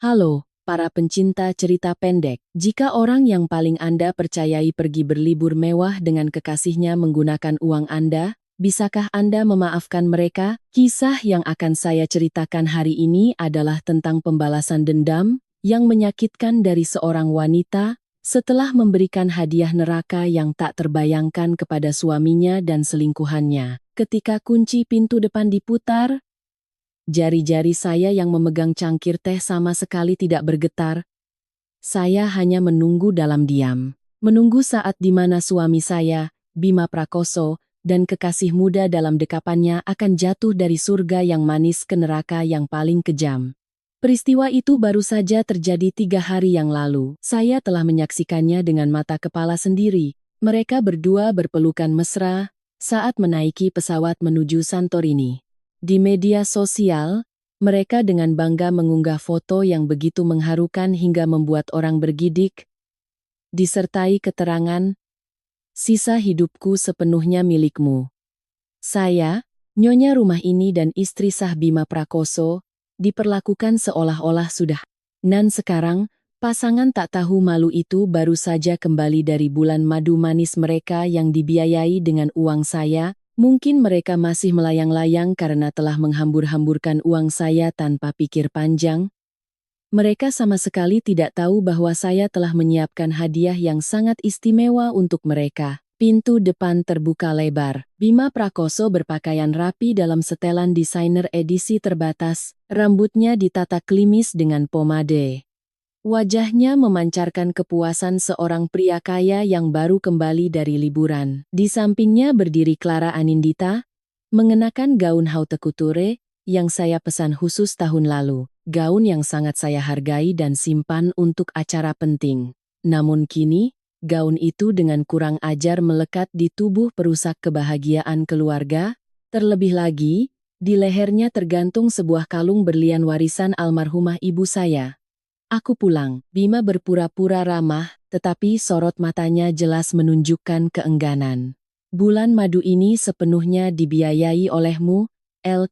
Halo, para pencinta cerita pendek. Jika orang yang paling Anda percayai pergi berlibur mewah dengan kekasihnya menggunakan uang Anda, bisakah Anda memaafkan mereka? Kisah yang akan saya ceritakan hari ini adalah tentang pembalasan dendam yang menyakitkan dari seorang wanita setelah memberikan hadiah neraka yang tak terbayangkan kepada suaminya dan selingkuhannya. Ketika kunci pintu depan diputar, jari-jari saya yang memegang cangkir teh sama sekali tidak bergetar. Saya hanya menunggu dalam diam. Menunggu saat di mana suami saya, Bima Prakoso, dan kekasih muda dalam dekapannya akan jatuh dari surga yang manis ke neraka yang paling kejam. Peristiwa itu baru saja terjadi 3 hari yang lalu. Saya telah menyaksikannya dengan mata kepala sendiri. Mereka berdua berpelukan mesra saat menaiki pesawat menuju Santorini. Di media sosial, mereka dengan bangga mengunggah foto yang begitu mengharukan hingga membuat orang bergidik, disertai keterangan, "Sisa hidupku sepenuhnya milikmu." Saya, nyonya rumah ini dan istri sah Bima Prakoso, diperlakukan seolah-olah sudah. Dan sekarang, pasangan tak tahu malu itu baru saja kembali dari bulan madu manis mereka yang dibiayai dengan uang saya. Mungkin mereka masih melayang-layang karena telah menghambur-hamburkan uang saya tanpa pikir panjang. Mereka sama sekali tidak tahu bahwa saya telah menyiapkan hadiah yang sangat istimewa untuk mereka. Pintu depan terbuka lebar. Bima Prakoso berpakaian rapi dalam setelan desainer edisi terbatas. Rambutnya ditata klimis dengan pomade. Wajahnya memancarkan kepuasan seorang pria kaya yang baru kembali dari liburan. Di sampingnya berdiri Clara Anindita, mengenakan gaun haute couture yang saya pesan khusus tahun lalu. Gaun yang sangat saya hargai dan simpan untuk acara penting. Namun kini, gaun itu dengan kurang ajar melekat di tubuh perusak kebahagiaan keluarga. Terlebih lagi, di lehernya tergantung sebuah kalung berlian warisan almarhumah ibu saya. "Aku pulang." Bima berpura-pura ramah, tetapi sorot matanya jelas menunjukkan keengganan. "Bulan madu ini sepenuhnya dibiayai olehmu,"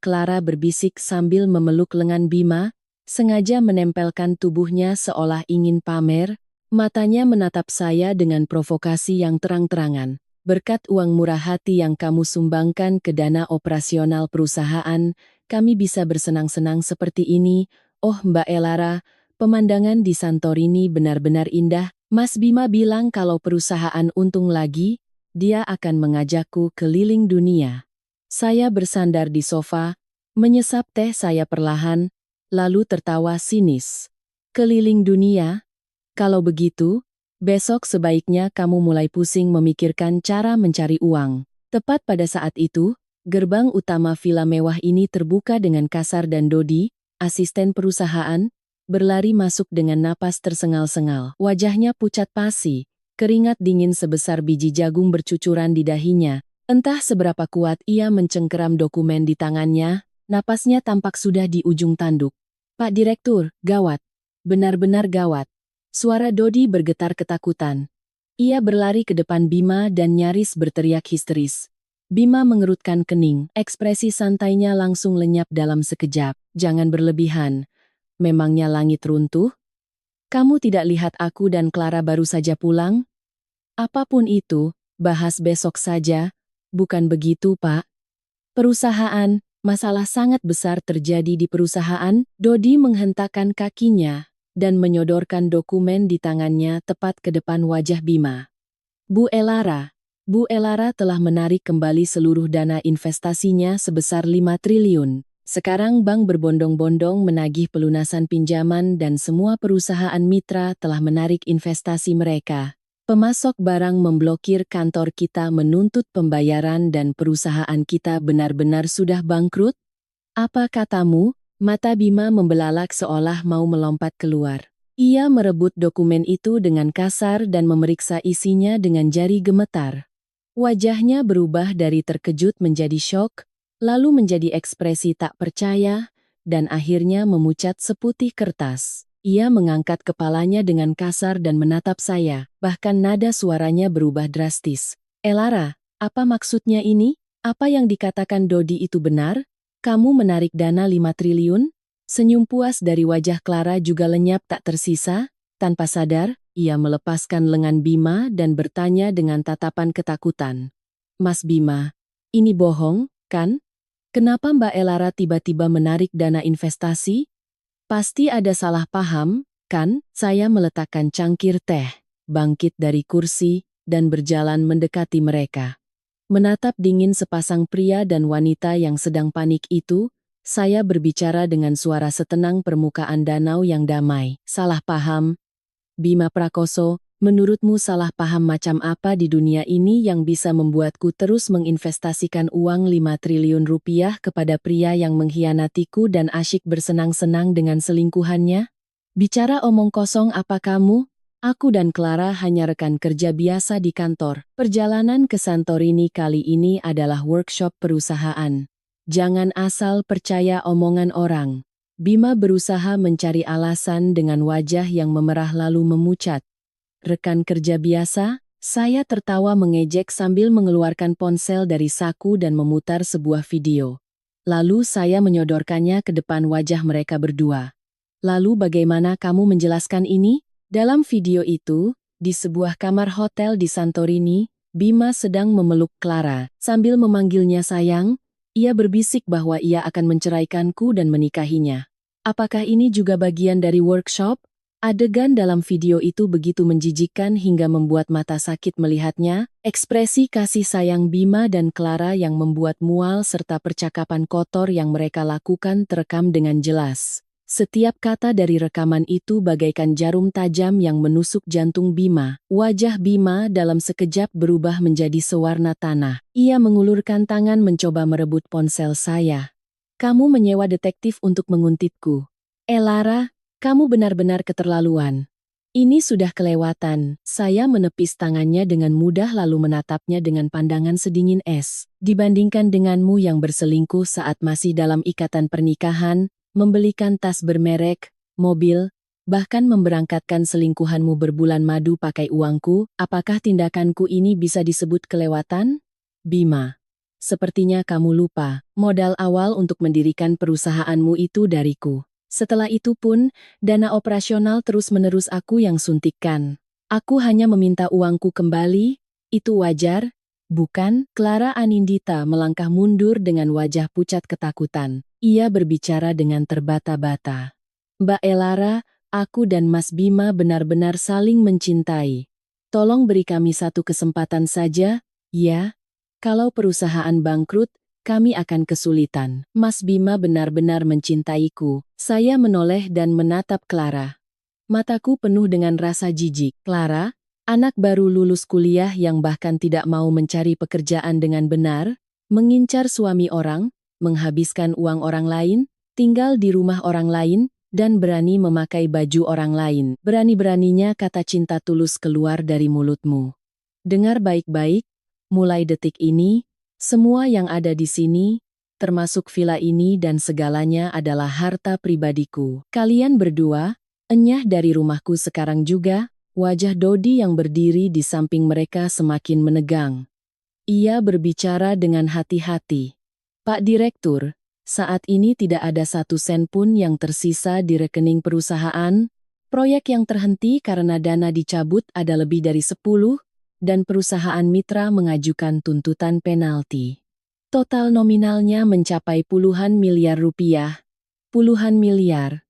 Clara berbisik sambil memeluk lengan Bima, sengaja menempelkan tubuhnya seolah ingin pamer. Matanya menatap saya dengan provokasi yang terang-terangan. "Berkat uang murah hati yang kamu sumbangkan ke dana operasional perusahaan, kami bisa bersenang-senang seperti ini. Oh Mbak Elara, pemandangan di Santorini benar-benar indah." Mas Bima bilang kalau perusahaan untung lagi, dia akan mengajakku keliling dunia. Saya bersandar di sofa, menyesap teh saya perlahan, lalu tertawa sinis. "Keliling dunia? Kalau begitu, besok sebaiknya kamu mulai pusing memikirkan cara mencari uang." Tepat pada saat itu, gerbang utama villa mewah ini terbuka dengan kasar dan Dodi, asisten perusahaan, berlari masuk dengan napas tersengal-sengal. Wajahnya pucat pasi, keringat dingin sebesar biji jagung bercucuran di dahinya. Entah seberapa kuat ia mencengkeram dokumen di tangannya, napasnya tampak sudah di ujung tanduk. "Pak Direktur, gawat. Benar-benar gawat." Suara Dodi bergetar ketakutan. Ia berlari ke depan Bima dan nyaris berteriak histeris. Bima mengerutkan kening, ekspresi santainya langsung lenyap dalam sekejap. "Jangan berlebihan. Memangnya langit runtuh? Kamu tidak lihat aku dan Clara baru saja pulang? Apapun itu, bahas besok saja." "Bukan begitu, Pak. Perusahaan, masalah sangat besar terjadi di perusahaan." Dodi menghentakkan kakinya dan menyodorkan dokumen di tangannya tepat ke depan wajah Bima. Bu Elara telah menarik kembali seluruh dana investasinya sebesar 5 triliun. Sekarang bank berbondong-bondong menagih pelunasan pinjaman dan semua perusahaan mitra telah menarik investasi mereka. Pemasok barang memblokir kantor kita menuntut pembayaran dan perusahaan kita benar-benar sudah bangkrut? Apa katamu?" Mata Bima membelalak seolah mau melompat keluar. Ia merebut dokumen itu dengan kasar dan memeriksa isinya dengan jari gemetar. Wajahnya berubah dari terkejut menjadi syok, lalu menjadi ekspresi tak percaya, dan akhirnya memucat seputih kertas. Ia mengangkat kepalanya dengan kasar dan menatap saya, bahkan nada suaranya berubah drastis. "Elara, apa maksudnya ini? Apa yang dikatakan Dodi itu benar? Kamu menarik dana 5 triliun? Senyum puas dari wajah Clara juga lenyap tak tersisa. Tanpa sadar, ia melepaskan lengan Bima dan bertanya dengan tatapan ketakutan. Mas Bima, ini bohong, kan? Kenapa Mbak Elara tiba-tiba menarik dana investasi? Pasti ada salah paham, kan? Saya meletakkan cangkir teh, bangkit dari kursi, dan berjalan mendekati mereka. Menatap dingin sepasang pria dan wanita yang sedang panik itu, saya berbicara dengan suara setenang permukaan danau yang damai. Salah paham, Bima Prakoso, menurutmu salah paham macam apa di dunia ini yang bisa membuatku terus menginvestasikan uang 5 triliun rupiah kepada pria yang mengkhianatiku dan asyik bersenang-senang dengan selingkuhannya? Bicara omong kosong apa kamu? Aku dan Clara hanya rekan kerja biasa di kantor. Perjalanan ke Santorini kali ini adalah workshop perusahaan. Jangan asal percaya omongan orang. Bima berusaha mencari alasan dengan wajah yang memerah lalu memucat. Rekan kerja biasa, saya tertawa mengejek sambil mengeluarkan ponsel dari saku dan memutar sebuah video. Lalu saya menyodorkannya ke depan wajah mereka berdua. Lalu bagaimana kamu menjelaskan ini? Dalam video itu, di sebuah kamar hotel di Santorini, Bima sedang memeluk Clara. Sambil memanggilnya sayang, ia berbisik bahwa ia akan menceraikanku dan menikahinya. Apakah ini juga bagian dari workshop? Adegan dalam video itu begitu menjijikkan hingga membuat mata sakit melihatnya, ekspresi kasih sayang Bima dan Clara yang membuat mual serta percakapan kotor yang mereka lakukan terekam dengan jelas. Setiap kata dari rekaman itu bagaikan jarum tajam yang menusuk jantung Bima. Wajah Bima dalam sekejap berubah menjadi sewarna tanah. Ia mengulurkan tangan mencoba merebut ponsel saya. Kamu menyewa detektif untuk menguntitku. Lara, kamu benar-benar keterlaluan. Ini sudah kelewatan. Saya menepis tangannya dengan mudah lalu menatapnya dengan pandangan sedingin es. Dibandingkan denganmu yang berselingkuh saat masih dalam ikatan pernikahan, membelikan tas bermerek, mobil, bahkan memberangkatkan selingkuhanmu berbulan madu pakai uangku, apakah tindakanku ini bisa disebut kelewatan? Bima, sepertinya kamu lupa, modal awal untuk mendirikan perusahaanmu itu dariku. Setelah itu pun, dana operasional terus-menerus aku yang suntikkan. Aku hanya meminta uangku kembali, itu wajar, bukan? Clara Anindita melangkah mundur dengan wajah pucat ketakutan. Ia berbicara dengan terbata-bata. Mbak Elara, aku dan Mas Bima benar-benar saling mencintai. Tolong beri kami satu kesempatan saja, ya? Kalau perusahaan bangkrut, kami akan kesulitan. Mas Bima benar-benar mencintaiku. Saya menoleh dan menatap Clara. Mataku penuh dengan rasa jijik. Clara, anak baru lulus kuliah yang bahkan tidak mau mencari pekerjaan dengan benar, mengincar suami orang, menghabiskan uang orang lain, tinggal di rumah orang lain, dan berani memakai baju orang lain. Berani-beraninya kata cinta tulus keluar dari mulutmu. Dengar baik-baik, mulai detik ini, semua yang ada di sini, termasuk villa ini dan segalanya adalah harta pribadiku. Kalian berdua, enyah dari rumahku sekarang juga. Wajah Dodi yang berdiri di samping mereka semakin menegang. Ia berbicara dengan hati-hati. Pak Direktur, saat ini tidak ada 1 sen pun yang tersisa di rekening perusahaan. Proyek yang terhenti karena dana dicabut ada lebih dari 10, dan perusahaan mitra mengajukan tuntutan penalti. Total nominalnya mencapai puluhan miliar rupiah. Puluhan miliar.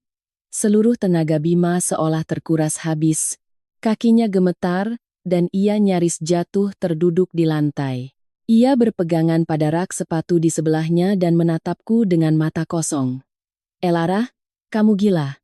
Seluruh tenaga Bima seolah terkuras habis. Kakinya gemetar, dan ia nyaris jatuh terduduk di lantai. Ia berpegangan pada rak sepatu di sebelahnya dan menatapku dengan mata kosong. Elara, kamu gila.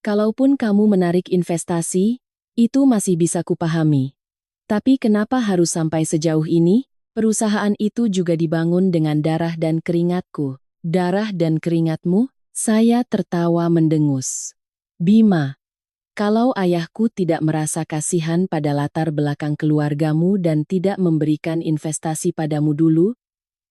Kalaupun kamu menarik investasi, itu masih bisa kupahami. Tapi kenapa harus sampai sejauh ini? Perusahaan itu juga dibangun dengan darah dan keringatku. Darah dan keringatmu? Saya tertawa mendengus. Bima, kalau ayahku tidak merasa kasihan pada latar belakang keluargamu dan tidak memberikan investasi padamu dulu,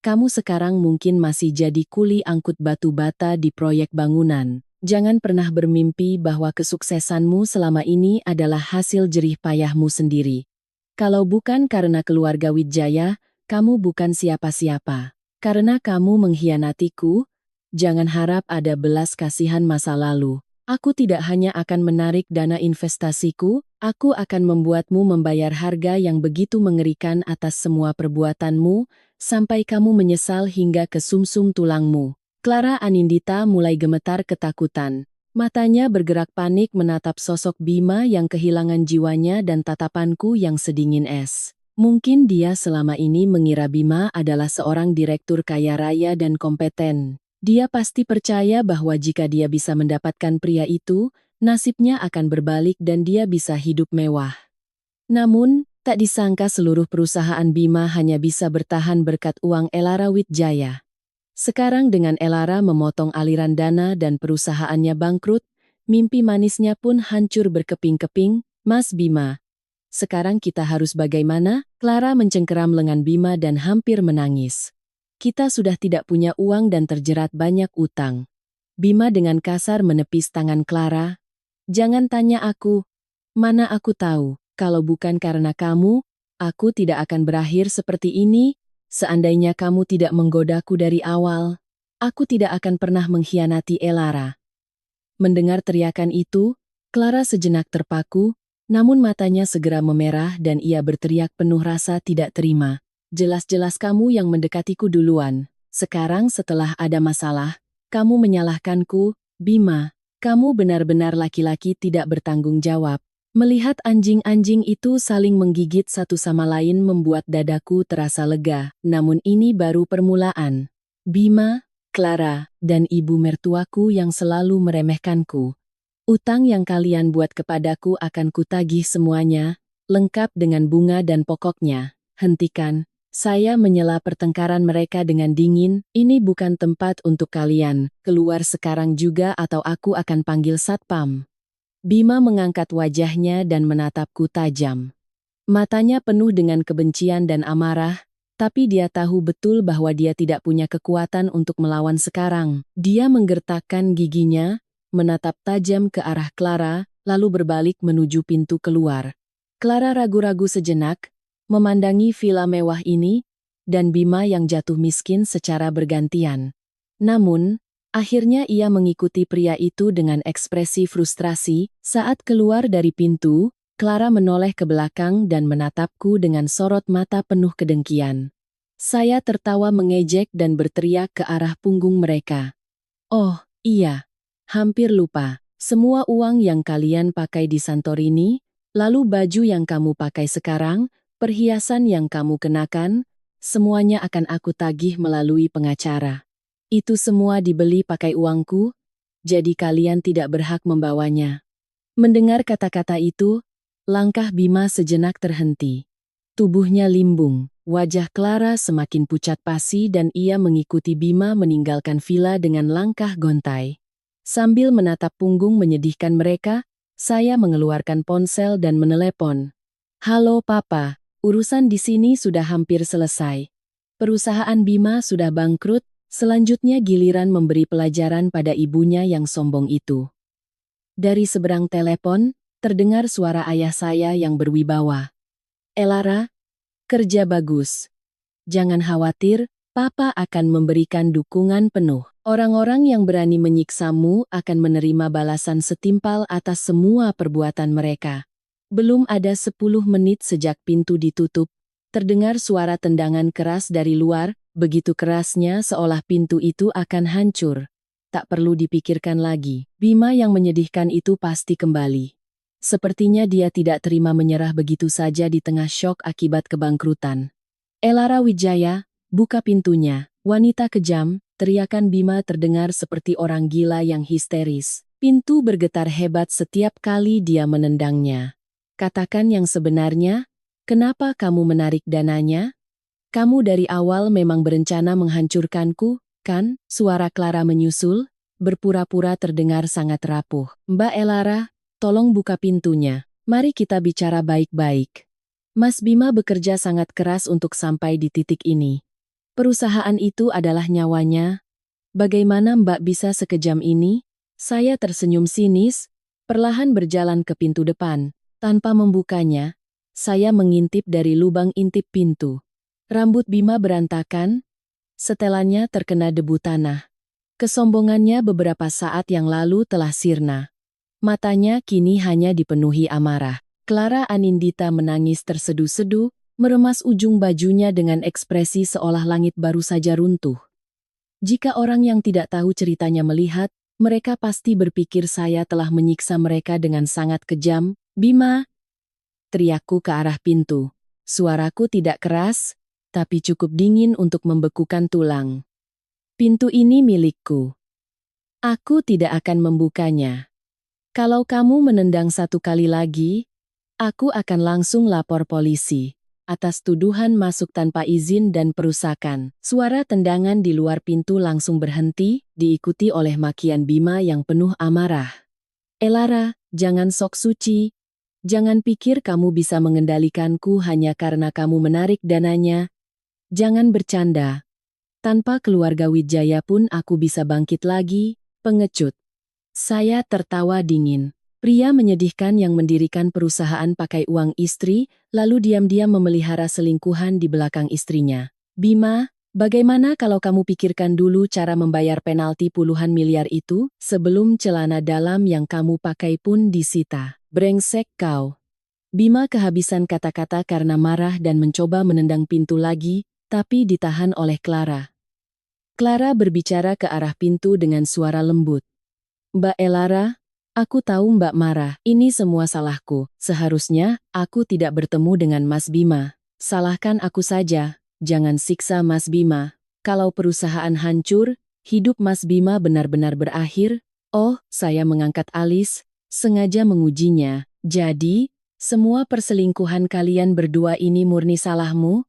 kamu sekarang mungkin masih jadi kuli angkut batu bata di proyek bangunan. Jangan pernah bermimpi bahwa kesuksesanmu selama ini adalah hasil jerih payahmu sendiri. Kalau bukan karena keluarga Wijaya, kamu bukan siapa-siapa. Karena kamu mengkhianatiku, Jangan harap ada belas kasihan masa lalu. Aku tidak hanya akan menarik dana investasiku, aku akan membuatmu membayar harga yang begitu mengerikan atas semua perbuatanmu, sampai kamu menyesal hingga ke sumsum tulangmu. Clara Anindita mulai gemetar ketakutan. Matanya bergerak panik menatap sosok Bima yang kehilangan jiwanya dan tatapanku yang sedingin es. Mungkin dia selama ini mengira Bima adalah seorang direktur kaya raya dan kompeten. Dia pasti percaya bahwa jika dia bisa mendapatkan pria itu, nasibnya akan berbalik dan dia bisa hidup mewah. Namun, tak disangka seluruh perusahaan Bima hanya bisa bertahan berkat uang Elara Wijaya. Sekarang dengan Elara memotong aliran dana dan perusahaannya bangkrut, mimpi manisnya pun hancur berkeping-keping. Mas Bima, sekarang kita harus bagaimana? Clara mencengkeram lengan Bima dan hampir menangis. Kita sudah tidak punya uang dan terjerat banyak utang. Bima dengan kasar menepis tangan Clara. Jangan tanya aku. Mana aku tahu, kalau bukan karena kamu, aku tidak akan berakhir seperti ini. Seandainya kamu tidak menggodaku dari awal, aku tidak akan pernah mengkhianati Elara. Mendengar teriakan itu, Clara sejenak terpaku, namun matanya segera memerah dan ia berteriak penuh rasa tidak terima. Jelas-jelas kamu yang mendekatiku duluan. Sekarang setelah ada masalah, kamu menyalahkanku. Bima, kamu benar-benar laki-laki tidak bertanggung jawab. Melihat anjing-anjing itu saling menggigit satu sama lain membuat dadaku terasa lega. Namun ini baru permulaan. Bima, Clara, dan ibu mertuaku yang selalu meremehkanku. Utang yang kalian buat kepadaku akan kutagih semuanya, lengkap dengan bunga dan pokoknya. Hentikan. Saya menyela pertengkaran mereka dengan dingin, ini bukan tempat untuk kalian, keluar sekarang juga atau aku akan panggil satpam. Bima mengangkat wajahnya dan menatapku tajam. Matanya penuh dengan kebencian dan amarah, tapi dia tahu betul bahwa dia tidak punya kekuatan untuk melawan sekarang. Dia menggertakkan giginya, menatap tajam ke arah Clara, lalu berbalik menuju pintu keluar. Clara ragu-ragu sejenak, memandangi villa mewah ini, dan Bima yang jatuh miskin secara bergantian. Namun, akhirnya ia mengikuti pria itu dengan ekspresi frustrasi. Saat keluar dari pintu, Clara menoleh ke belakang dan menatapku dengan sorot mata penuh kedengkian. Saya tertawa mengejek dan berteriak ke arah punggung mereka. Oh, iya. Hampir lupa. Semua uang yang kalian pakai di Santorini, lalu baju yang kamu pakai sekarang, perhiasan yang kamu kenakan, semuanya akan aku tagih melalui pengacara. Itu semua dibeli pakai uangku, jadi kalian tidak berhak membawanya. Mendengar kata-kata itu, langkah Bima sejenak terhenti. Tubuhnya limbung, wajah Clara semakin pucat pasi dan ia mengikuti Bima meninggalkan villa dengan langkah gontai. Sambil menatap punggung menyedihkan mereka, saya mengeluarkan ponsel dan menelepon. Halo Papa. Urusan di sini sudah hampir selesai. Perusahaan Bima sudah bangkrut, selanjutnya giliran memberi pelajaran pada ibunya yang sombong itu. Dari seberang telepon, terdengar suara ayah saya yang berwibawa. Elara, kerja bagus. Jangan khawatir, Papa akan memberikan dukungan penuh. Orang-orang yang berani menyiksamu akan menerima balasan setimpal atas semua perbuatan mereka. Belum ada 10 menit sejak pintu ditutup, terdengar suara tendangan keras dari luar, begitu kerasnya seolah pintu itu akan hancur. Tak perlu dipikirkan lagi, Bima yang menyedihkan itu pasti kembali. Sepertinya dia tidak terima menyerah begitu saja di tengah syok akibat kebangkrutan. Elara Wijaya, buka pintunya. Wanita kejam, teriakan Bima terdengar seperti orang gila yang histeris. Pintu bergetar hebat setiap kali dia menendangnya. Katakan yang sebenarnya, kenapa kamu menarik dananya? Kamu dari awal memang berencana menghancurkanku, kan? Suara Clara menyusul, berpura-pura terdengar sangat rapuh. Mbak Elara, tolong buka pintunya. Mari kita bicara baik-baik. Mas Bima bekerja sangat keras untuk sampai di titik ini. Perusahaan itu adalah nyawanya. Bagaimana Mbak bisa sekejam ini? Saya tersenyum sinis, perlahan berjalan ke pintu depan. Tanpa membukanya, saya mengintip dari lubang intip pintu. Rambut Bima berantakan, setelannya terkena debu tanah. Kesombongannya beberapa saat yang lalu telah sirna. Matanya kini hanya dipenuhi amarah. Clara Anindita menangis terseduh-seduh, meremas ujung bajunya dengan ekspresi seolah langit baru saja runtuh. Jika orang yang tidak tahu ceritanya melihat, mereka pasti berpikir saya telah menyiksa mereka dengan sangat kejam. "Bima!" teriakku ke arah pintu. Suaraku tidak keras, tapi cukup dingin untuk membekukan tulang. "Pintu ini milikku. Aku tidak akan membukanya. Kalau kamu menendang satu kali lagi, aku akan langsung lapor polisi atas tuduhan masuk tanpa izin dan perusakan." Suara tendangan di luar pintu langsung berhenti, diikuti oleh makian Bima yang penuh amarah. "Elara, jangan sok suci. Jangan pikir kamu bisa mengendalikanku hanya karena kamu menarik dananya. Jangan bercanda. Tanpa keluarga Wijaya pun aku bisa bangkit lagi." Pengecut. Saya tertawa dingin. Pria menyedihkan yang mendirikan perusahaan pakai uang istri, lalu diam-diam memelihara selingkuhan di belakang istrinya. "Bima, bagaimana kalau kamu pikirkan dulu cara membayar penalti puluhan miliar itu, sebelum celana dalam yang kamu pakai pun disita?" "Brengsek kau." Bima kehabisan kata-kata karena marah dan mencoba menendang pintu lagi, tapi ditahan oleh Clara. Clara berbicara ke arah pintu dengan suara lembut. "Mbak Elara, aku tahu Mbak marah. Ini semua salahku. Seharusnya aku tidak bertemu dengan Mas Bima. Salahkan aku saja, jangan siksa Mas Bima. Kalau perusahaan hancur, hidup Mas Bima benar-benar berakhir." "Oh," saya mengangkat alis, sengaja mengujinya. "Jadi, semua perselingkuhan kalian berdua ini murni salahmu?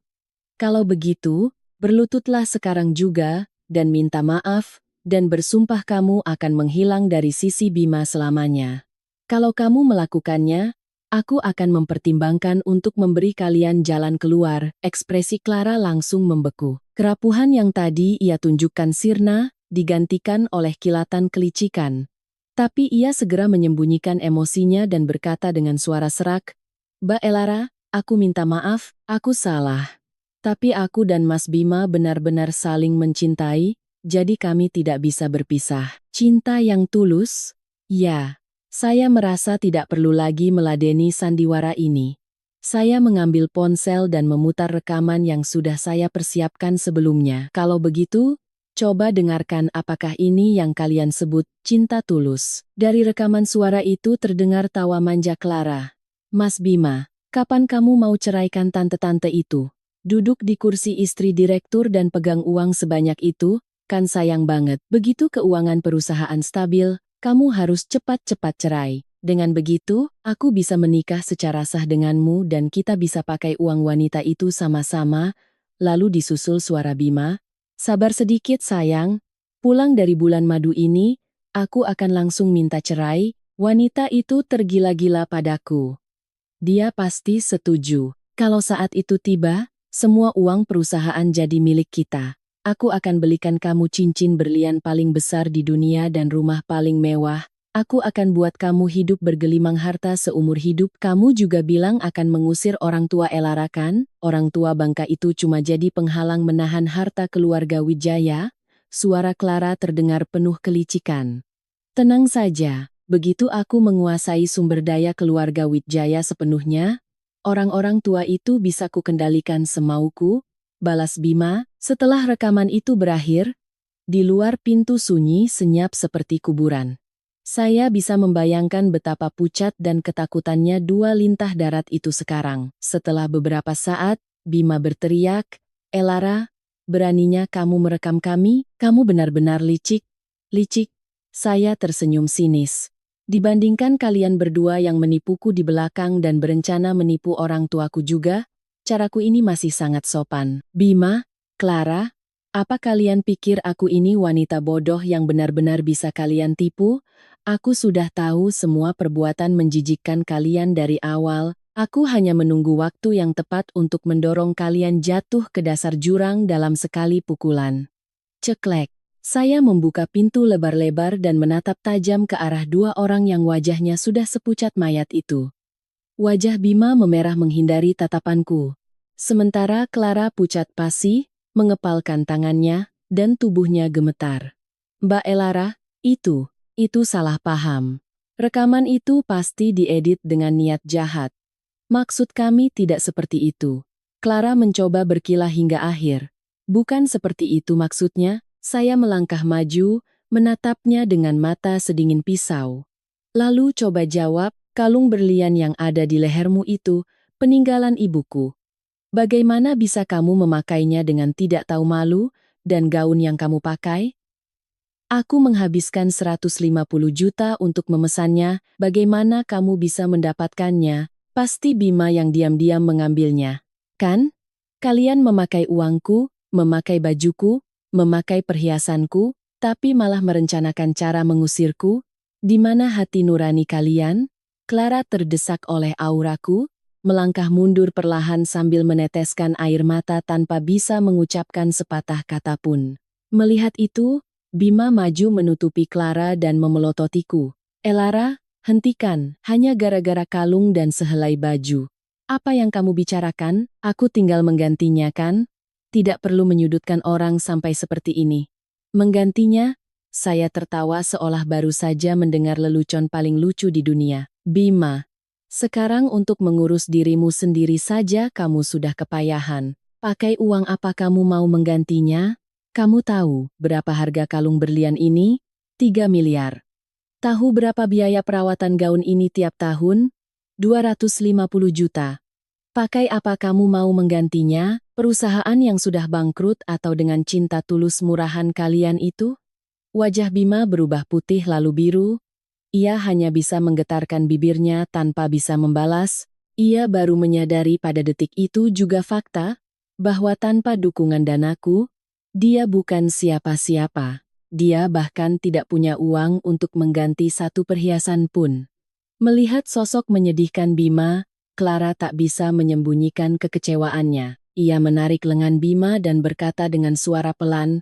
Kalau begitu, berlututlah sekarang juga, dan minta maaf, dan bersumpah kamu akan menghilang dari sisi Bima selamanya. Kalau kamu melakukannya, aku akan mempertimbangkan untuk memberi kalian jalan keluar." Ekspresi Clara langsung membeku. Kerapuhan yang tadi ia tunjukkan sirna, digantikan oleh kilatan kelicikan. Tapi ia segera menyembunyikan emosinya dan berkata dengan suara serak, "Mbak Elara, aku minta maaf, aku salah. Tapi aku dan Mas Bima benar-benar saling mencintai, jadi kami tidak bisa berpisah." "Cinta yang tulus?" "Ya, saya merasa tidak perlu lagi meladeni sandiwara ini." Saya mengambil ponsel dan memutar rekaman yang sudah saya persiapkan sebelumnya. "Kalau begitu, coba dengarkan apakah ini yang kalian sebut cinta tulus." Dari rekaman suara itu terdengar tawa manja Clara. "Mas Bima, kapan kamu mau ceraikan tante-tante itu? Duduk di kursi istri direktur dan pegang uang sebanyak itu, kan sayang banget. Begitu keuangan perusahaan stabil, kamu harus cepat-cepat cerai. Dengan begitu, aku bisa menikah secara sah denganmu dan kita bisa pakai uang wanita itu sama-sama." Lalu disusul suara Bima, "Sabar sedikit sayang, pulang dari bulan madu ini, aku akan langsung minta cerai." Wanita itu tergila-gila padaku. Dia pasti setuju. Kalau saat itu tiba, semua uang perusahaan jadi milik kita. Aku akan belikan kamu cincin berlian paling besar di dunia dan rumah paling mewah. Aku akan buat kamu hidup bergelimang harta seumur hidup." "Kamu juga bilang akan mengusir orang tua Elara kan? Orang tua bangka itu cuma jadi penghalang menahan harta keluarga Wijaya?" Suara Clara terdengar penuh kelicikan. "Tenang saja, begitu aku menguasai sumber daya keluarga Wijaya sepenuhnya, orang-orang tua itu bisa kukendalikan semauku," balas Bima. Setelah rekaman itu berakhir, di luar pintu sunyi senyap seperti kuburan. Saya bisa membayangkan betapa pucat dan ketakutannya dua lintah darat itu sekarang. Setelah beberapa saat, Bima berteriak, "Elara, beraninya kamu merekam kami? Kamu benar-benar licik." "Licik?" Saya tersenyum sinis. "Dibandingkan kalian berdua yang menipuku di belakang dan berencana menipu orang tuaku juga, caraku ini masih sangat sopan." "Bima, Clara, apa kalian pikir aku ini wanita bodoh yang benar-benar bisa kalian tipu? Aku sudah tahu semua perbuatan menjijikkan kalian dari awal. Aku hanya menunggu waktu yang tepat untuk mendorong kalian jatuh ke dasar jurang dalam sekali pukulan." Ceklek. Saya membuka pintu lebar-lebar dan menatap tajam ke arah dua orang yang wajahnya sudah sepucat mayat itu. Wajah Bima memerah menghindari tatapanku. Sementara Clara pucat pasi, mengepalkan tangannya, dan tubuhnya gemetar. Mbak Elara, itu salah paham. Rekaman itu pasti diedit dengan niat jahat. Maksud kami tidak seperti itu. Clara mencoba berkilah hingga akhir. Bukan seperti itu maksudnya, saya melangkah maju, menatapnya dengan mata sedingin pisau. Lalu coba jawab, kalung berlian yang ada di lehermu itu, peninggalan ibuku. Bagaimana bisa kamu memakainya dengan tidak tahu malu, dan gaun yang kamu pakai? Aku menghabiskan 150 juta untuk memesannya, bagaimana kamu bisa mendapatkannya? Pasti Bima yang diam-diam mengambilnya. Kan? Kalian memakai uangku, memakai bajuku, memakai perhiasanku, tapi malah merencanakan cara mengusirku? Di mana hati nurani kalian? Clara terdesak oleh auraku, melangkah mundur perlahan sambil meneteskan air mata tanpa bisa mengucapkan sepatah kata pun. Melihat itu, Bima maju menutupi Clara dan memelototiku. Elara, hentikan, hanya gara-gara kalung dan sehelai baju. Apa yang kamu bicarakan? Aku tinggal menggantinya kan? Tidak perlu menyudutkan orang sampai seperti ini. Menggantinya? Saya tertawa seolah baru saja mendengar lelucon paling lucu di dunia. Bima, sekarang untuk mengurus dirimu sendiri saja kamu sudah kepayahan. Pakai uang apa kamu mau menggantinya? Kamu tahu berapa harga kalung berlian ini? 3 miliar. Tahu berapa biaya perawatan gaun ini tiap tahun? 250 juta. Pakai apa kamu mau menggantinya? Perusahaan yang sudah bangkrut atau dengan cinta tulus murahan kalian itu? Wajah Bima berubah putih lalu biru. Ia hanya bisa menggetarkan bibirnya tanpa bisa membalas. Ia baru menyadari pada detik itu juga fakta, bahwa tanpa dukungan danaku, dia bukan siapa-siapa. Dia bahkan tidak punya uang untuk mengganti satu perhiasan pun. Melihat sosok menyedihkan Bima, Clara tak bisa menyembunyikan kekecewaannya. Ia menarik lengan Bima dan berkata dengan suara pelan,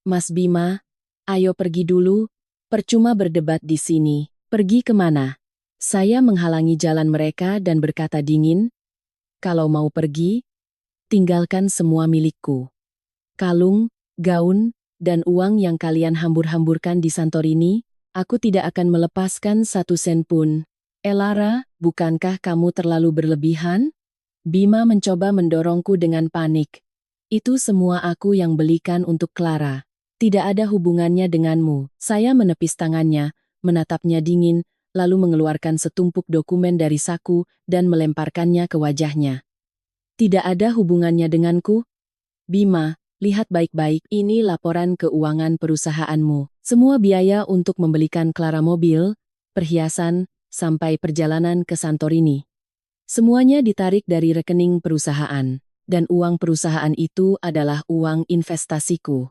"Mas Bima, ayo pergi dulu, percuma berdebat di sini. Pergi kemana?" Saya menghalangi jalan mereka dan berkata dingin, "Kalau mau pergi, tinggalkan semua milikku. Kalung, gaun, dan uang yang kalian hambur-hamburkan di Santorini, aku tidak akan melepaskan satu sen pun." Elara, bukankah kamu terlalu berlebihan? Bima mencoba mendorongku dengan panik. Itu semua aku yang belikan untuk Clara. Tidak ada hubungannya denganmu. Saya menepis tangannya, menatapnya dingin, lalu mengeluarkan setumpuk dokumen dari saku dan melemparkannya ke wajahnya. Tidak ada hubungannya denganku? Bima, lihat baik-baik, ini laporan keuangan perusahaanmu. Semua biaya untuk membelikan Clara mobil, perhiasan, sampai perjalanan ke Santorini. Semuanya ditarik dari rekening perusahaan, dan uang perusahaan itu adalah uang investasiku.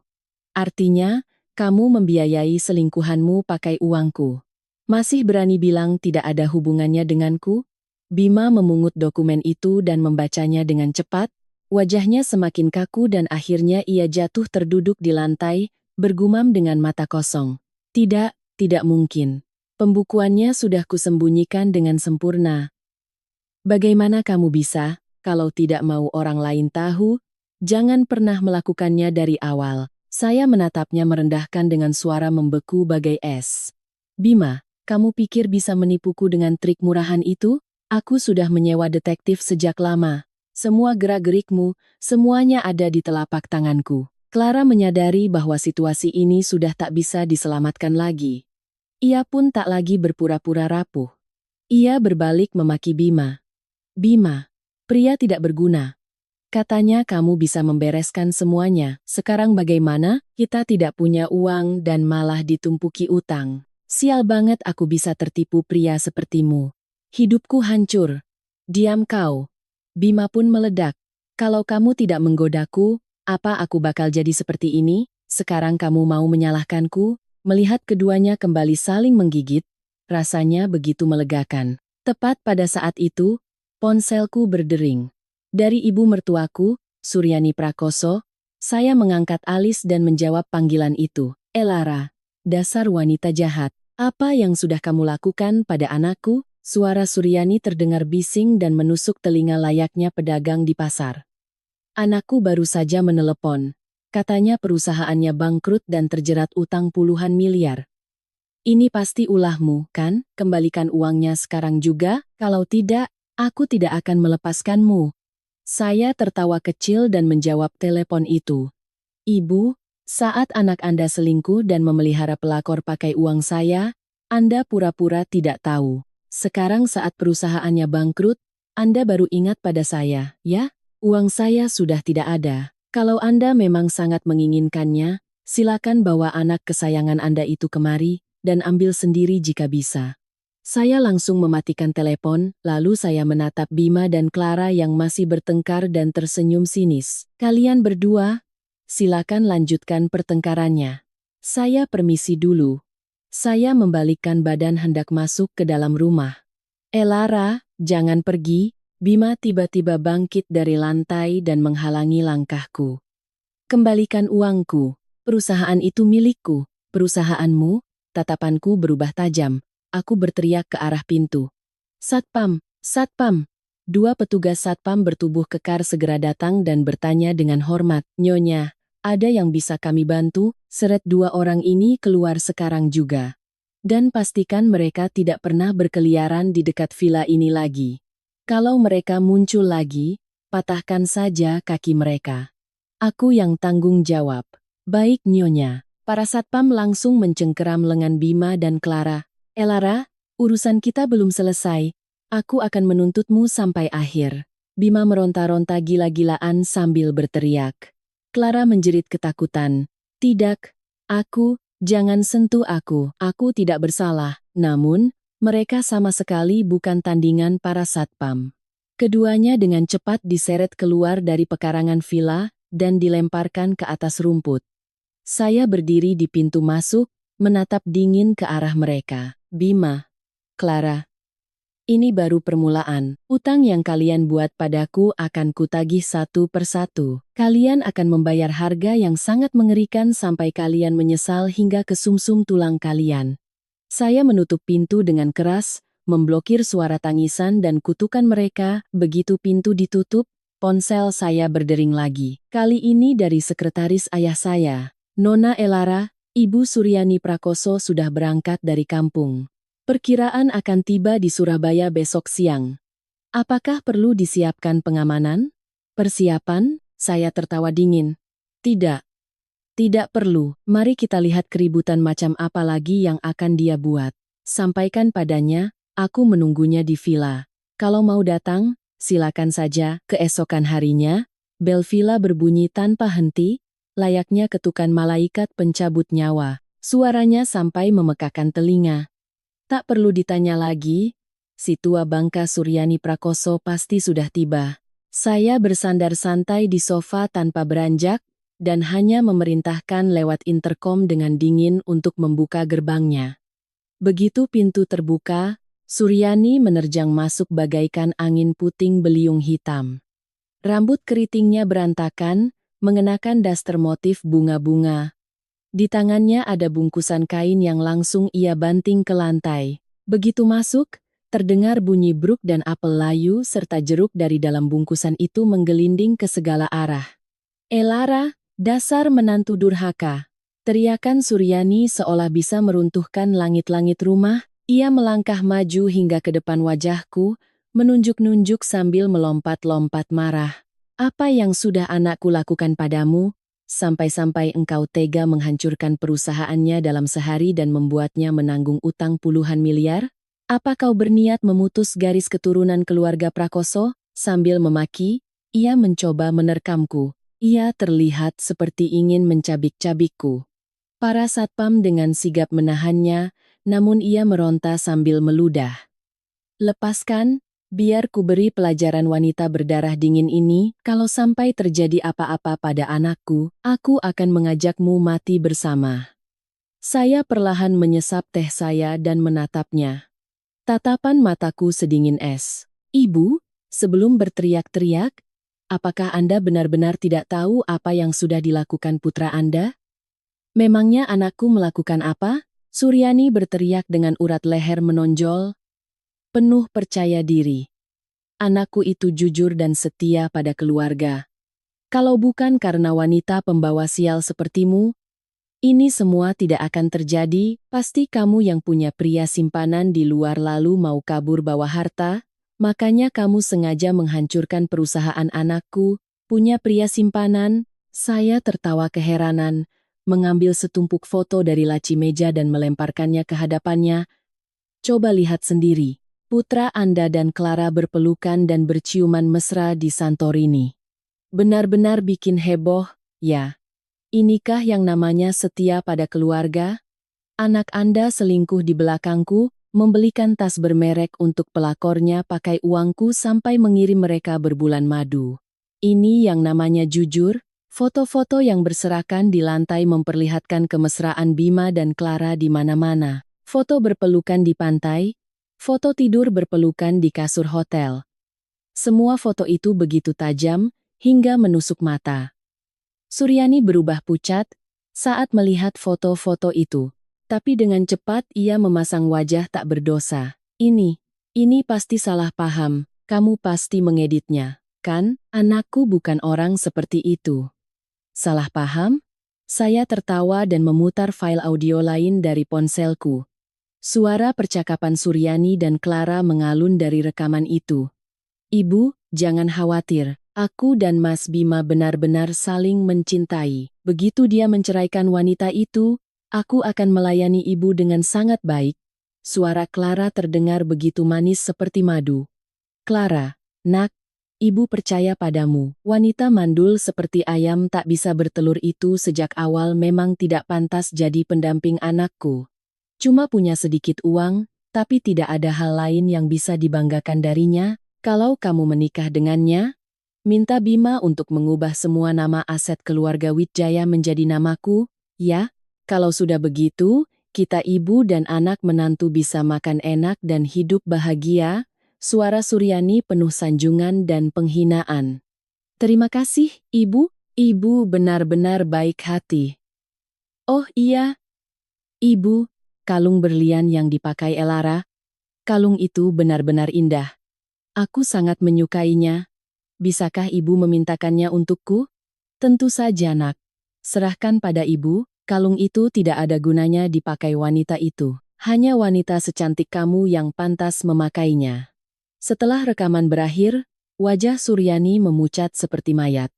Artinya, kamu membiayai selingkuhanmu pakai uangku. Masih berani bilang tidak ada hubungannya denganku? Bima memungut dokumen itu dan membacanya dengan cepat. Wajahnya semakin kaku dan akhirnya ia jatuh terduduk di lantai, bergumam dengan mata kosong. Tidak mungkin. Pembukuannya sudah kusembunyikan dengan sempurna. Bagaimana kamu bisa, kalau tidak mau orang lain tahu, jangan pernah melakukannya dari awal. Saya menatapnya merendahkan dengan suara membeku bagai es. Bima, kamu pikir bisa menipuku dengan trik murahan itu? Aku sudah menyewa detektif sejak lama. Semua gerak-gerikmu, semuanya ada di telapak tanganku. Clara menyadari bahwa situasi ini sudah tak bisa diselamatkan lagi. Ia pun tak lagi berpura-pura rapuh. Ia berbalik memaki Bima. Bima, pria tidak berguna. Katanya kamu bisa membereskan semuanya. Sekarang bagaimana? Kita tidak punya uang dan malah ditumpuki utang. Sial banget aku bisa tertipu pria sepertimu. Hidupku hancur. Diam kau. Bima pun meledak. Kalau kamu tidak menggodaku, apa aku bakal jadi seperti ini? Sekarang kamu mau menyalahkanku? Melihat keduanya kembali saling menggigit, rasanya begitu melegakan. Tepat pada saat itu, ponselku berdering. Dari ibu mertuaku, Suryani Prakoso, saya mengangkat alis dan menjawab panggilan itu. Elara, dasar wanita jahat. Apa yang sudah kamu lakukan pada anakku? Suara Suryani terdengar bising dan menusuk telinga layaknya pedagang di pasar. Anakku baru saja menelepon. Katanya perusahaannya bangkrut dan terjerat utang puluhan miliar. Ini pasti ulahmu, kan? Kembalikan uangnya sekarang juga, kalau tidak, aku tidak akan melepaskanmu. Saya tertawa kecil dan menjawab telepon itu. Ibu, saat anak Anda selingkuh dan memelihara pelakor pakai uang saya, Anda pura-pura tidak tahu. Sekarang saat perusahaannya bangkrut, Anda baru ingat pada saya, ya? Uang saya sudah tidak ada. Kalau Anda memang sangat menginginkannya, silakan bawa anak kesayangan Anda itu kemari, dan ambil sendiri jika bisa. Saya langsung mematikan telepon, lalu saya menatap Bima dan Clara yang masih bertengkar dan tersenyum sinis. Kalian berdua, silakan lanjutkan pertengkarannya. Saya permisi dulu. Saya membalikkan badan hendak masuk ke dalam rumah. Lara, jangan pergi. Bima tiba-tiba bangkit dari lantai dan menghalangi langkahku. Kembalikan uangku. Perusahaan itu milikku. Perusahaanmu? Tatapanku berubah tajam. Aku berteriak ke arah pintu. Satpam, Satpam. Dua petugas Satpam bertubuh kekar segera datang dan bertanya dengan hormat. Nyonya, ada yang bisa kami bantu? Seret dua orang ini keluar sekarang juga. Dan pastikan mereka tidak pernah berkeliaran di dekat villa ini lagi. Kalau mereka muncul lagi, patahkan saja kaki mereka. Aku yang tanggung jawab. Baik Nyonya. Para satpam langsung mencengkeram lengan Bima dan Clara. Lara, urusan kita belum selesai. Aku akan menuntutmu sampai akhir. Bima meronta-ronta gila-gilaan sambil berteriak. Clara menjerit ketakutan. Tidak, jangan sentuh aku. Aku tidak bersalah. Namun, mereka sama sekali bukan tandingan para satpam. Keduanya dengan cepat diseret keluar dari pekarangan villa dan dilemparkan ke atas rumput. Saya berdiri di pintu masuk, menatap dingin ke arah mereka. Bima, Clara, ini baru permulaan. Utang yang kalian buat padaku akan kutagih satu persatu. Kalian akan membayar harga yang sangat mengerikan sampai kalian menyesal hingga ke sumsum tulang kalian. Saya menutup pintu dengan keras, memblokir suara tangisan dan kutukan mereka. Begitu pintu ditutup, ponsel saya berdering lagi. Kali ini dari sekretaris ayah saya. Nona Lara, Ibu Suryani Prakoso sudah berangkat dari kampung. Perkiraan akan tiba di Surabaya besok siang. Apakah perlu disiapkan pengamanan? Persiapan? Saya tertawa dingin. Tidak. Tidak perlu. Mari kita lihat keributan macam apa lagi yang akan dia buat. Sampaikan padanya, aku menunggunya di villa. Kalau mau datang, silakan saja. Keesokan harinya, bel villa berbunyi tanpa henti, layaknya ketukan malaikat pencabut nyawa. Suaranya sampai memekakan telinga. Tak perlu ditanya lagi, si tua bangka Suryani Prakoso pasti sudah tiba. Saya bersandar santai di sofa tanpa beranjak, dan hanya memerintahkan lewat interkom dengan dingin untuk membuka gerbangnya. Begitu pintu terbuka, Suryani menerjang masuk bagaikan angin puting beliung hitam. Rambut keritingnya berantakan, mengenakan daster motif bunga-bunga. Di tangannya ada bungkusan kain yang langsung ia banting ke lantai. Begitu masuk, terdengar bunyi bruk dan apel layu serta jeruk dari dalam bungkusan itu menggelinding ke segala arah. Lara, dasar menantu durhaka. Teriakan Suryani seolah bisa meruntuhkan langit-langit rumah. Ia melangkah maju hingga ke depan wajahku, menunjuk-nunjuk sambil melompat-lompat marah. Apa yang sudah anakku lakukan padamu, sampai-sampai engkau tega menghancurkan perusahaannya dalam sehari dan membuatnya menanggung utang puluhan miliar? Apa kau berniat memutus garis keturunan keluarga Prakoso? Sambil memaki, ia mencoba menerkamku. Ia terlihat seperti ingin mencabik-cabikku. Para satpam dengan sigap menahannya, namun ia meronta sambil meludah. Lepaskan, biar ku beri pelajaran wanita berdarah dingin ini. Kalau sampai terjadi apa-apa pada anakku, aku akan mengajakmu mati bersama. Saya perlahan menyesap teh saya dan menatapnya. Tatapan mataku sedingin es. Ibu, sebelum berteriak-teriak, apakah Anda benar-benar tidak tahu apa yang sudah dilakukan putra Anda? Memangnya anakku melakukan apa? Suryani berteriak dengan urat leher menonjol, penuh percaya diri. Anakku itu jujur dan setia pada keluarga. Kalau bukan karena wanita pembawa sial sepertimu, ini semua tidak akan terjadi. Pasti kamu yang punya pria simpanan di luar lalu mau kabur bawa harta, makanya kamu sengaja menghancurkan perusahaan anakku. Punya pria simpanan? Saya tertawa keheranan, mengambil setumpuk foto dari laci meja dan melemparkannya ke hadapannya. Coba lihat sendiri, putra Anda dan Clara berpelukan dan berciuman mesra di Santorini. Benar-benar bikin heboh, ya. Inikah yang namanya setia pada keluarga? Anak Anda selingkuh di belakangku, membelikan tas bermerek untuk pelakornya pakai uangku sampai mengirim mereka berbulan madu. Ini yang namanya jujur? Foto-foto yang berserakan di lantai memperlihatkan kemesraan Bima dan Clara di mana-mana. Foto berpelukan di pantai, foto tidur berpelukan di kasur hotel. Semua foto itu begitu tajam, hingga menusuk mata. Suryani berubah pucat saat melihat foto-foto itu. Tapi dengan cepat ia memasang wajah tak berdosa. Ini pasti salah paham, kamu pasti mengeditnya, kan? Anakku bukan orang seperti itu. Salah paham? Saya tertawa dan memutar file audio lain dari ponselku. Suara percakapan Suryani dan Clara mengalun dari rekaman itu. Ibu, jangan khawatir, aku dan Mas Bima benar-benar saling mencintai. Begitu dia menceraikan wanita itu, aku akan melayani ibu dengan sangat baik. Suara Clara terdengar begitu manis seperti madu. Clara, nak, ibu percaya padamu. Wanita mandul seperti ayam tak bisa bertelur itu sejak awal memang tidak pantas jadi pendamping anakku. Cuma punya sedikit uang, tapi tidak ada hal lain yang bisa dibanggakan darinya. Kalau kamu menikah dengannya, minta Bima untuk mengubah semua nama aset keluarga Wijaya menjadi namaku, ya? Kalau sudah begitu, kita ibu dan anak menantu bisa makan enak dan hidup bahagia. Suara Suryani penuh sanjungan dan penghinaan. Terima kasih, ibu. Ibu benar-benar baik hati. Oh iya, ibu, kalung berlian yang dipakai Elara. Kalung itu benar-benar indah. Aku sangat menyukainya. Bisakah ibu memintakannya untukku? Tentu saja, nak. Serahkan pada ibu, kalung itu tidak ada gunanya dipakai wanita itu. Hanya wanita secantik kamu yang pantas memakainya. Setelah rekaman berakhir, wajah Suryani memucat seperti mayat.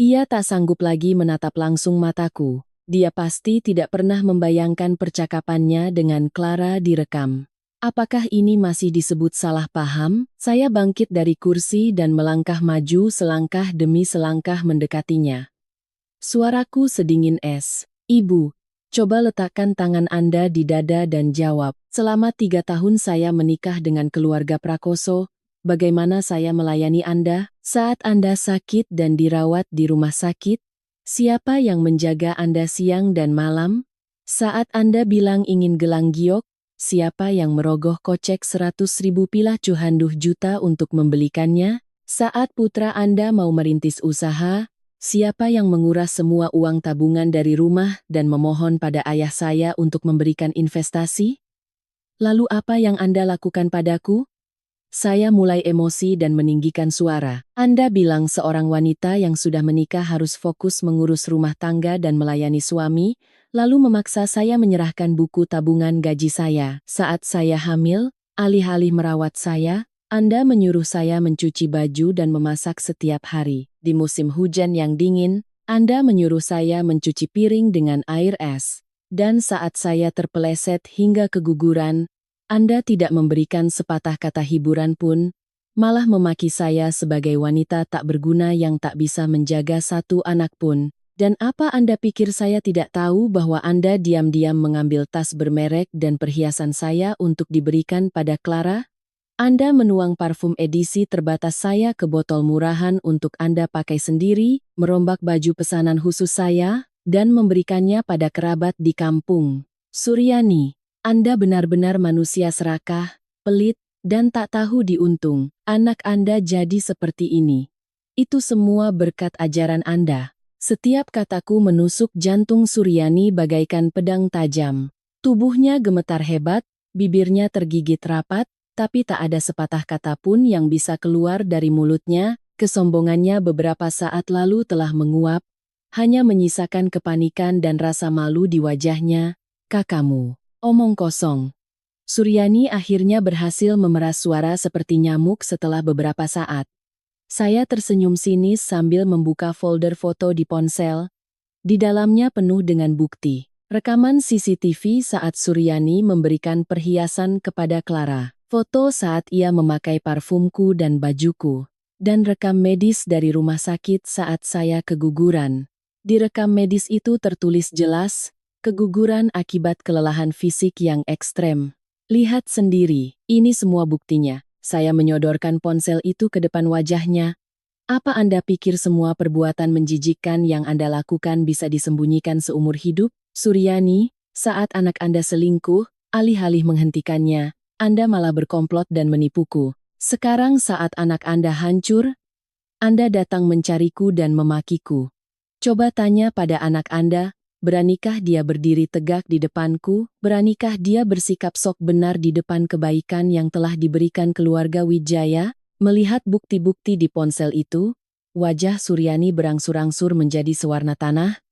Ia tak sanggup lagi menatap langsung mataku. Dia pasti tidak pernah membayangkan percakapannya dengan Clara direkam. Apakah ini masih disebut salah paham? Saya bangkit dari kursi dan melangkah maju selangkah demi selangkah mendekatinya. Suaraku sedingin es. Ibu, coba letakkan tangan Anda di dada dan jawab. Selama 3 tahun saya menikah dengan keluarga Prakoso, bagaimana saya melayani Anda? Saat Anda sakit dan dirawat di rumah sakit, siapa yang menjaga Anda siang dan malam? Saat Anda bilang ingin gelang giok, siapa yang merogoh kocek 100.000 pilah cuhanduh juta untuk membelikannya? Saat putra Anda mau merintis usaha, siapa yang menguras semua uang tabungan dari rumah dan memohon pada ayah saya untuk memberikan investasi? Lalu apa yang Anda lakukan padaku? Saya mulai emosi dan meninggikan suara. Anda bilang seorang wanita yang sudah menikah harus fokus mengurus rumah tangga dan melayani suami, lalu memaksa saya menyerahkan buku tabungan gaji saya. Saat saya hamil, alih-alih merawat saya, Anda menyuruh saya mencuci baju dan memasak setiap hari. Di musim hujan yang dingin, Anda menyuruh saya mencuci piring dengan air es. Dan saat saya terpeleset hingga keguguran, Anda tidak memberikan sepatah kata hiburan pun, malah memaki saya sebagai wanita tak berguna yang tak bisa menjaga satu anak pun. Dan apa Anda pikir saya tidak tahu bahwa Anda diam-diam mengambil tas bermerek dan perhiasan saya untuk diberikan pada Clara? Anda menuang parfum edisi terbatas saya ke botol murahan untuk Anda pakai sendiri, merombak baju pesanan khusus saya, dan memberikannya pada kerabat di kampung. Suryani, Anda benar-benar manusia serakah, pelit, dan tak tahu diuntung. Anak Anda jadi seperti ini. Itu semua berkat ajaran Anda. Setiap kataku menusuk jantung Suryani bagaikan pedang tajam. Tubuhnya gemetar hebat, bibirnya tergigit rapat, tapi tak ada sepatah kata pun yang bisa keluar dari mulutnya. Kesombongannya beberapa saat lalu telah menguap, hanya menyisakan kepanikan dan rasa malu di wajahnya. Kakakmu, omong kosong. Suryani akhirnya berhasil memeras suara seperti nyamuk setelah beberapa saat. Saya tersenyum sinis sambil membuka folder foto di ponsel. Di dalamnya penuh dengan bukti. Rekaman CCTV saat Suryani memberikan perhiasan kepada Clara. Foto saat ia memakai parfumku dan bajuku. Dan rekam medis dari rumah sakit saat saya keguguran. Di rekam medis itu tertulis jelas, keguguran akibat kelelahan fisik yang ekstrem. Lihat sendiri, ini semua buktinya. Saya menyodorkan ponsel itu ke depan wajahnya. Apa Anda pikir semua perbuatan menjijikkan yang Anda lakukan bisa disembunyikan seumur hidup? Suryani, saat anak Anda selingkuh, alih-alih menghentikannya, Anda malah berkomplot dan menipuku. Sekarang saat anak Anda hancur, Anda datang mencariku dan memakiku. Coba tanya pada anak Anda, beranikah dia berdiri tegak di depanku? Beranikah dia bersikap sok benar di depan kebaikan yang telah diberikan keluarga Wijaya? Melihat bukti-bukti di ponsel itu, wajah Suryani berangsur-angsur menjadi sewarna tanah.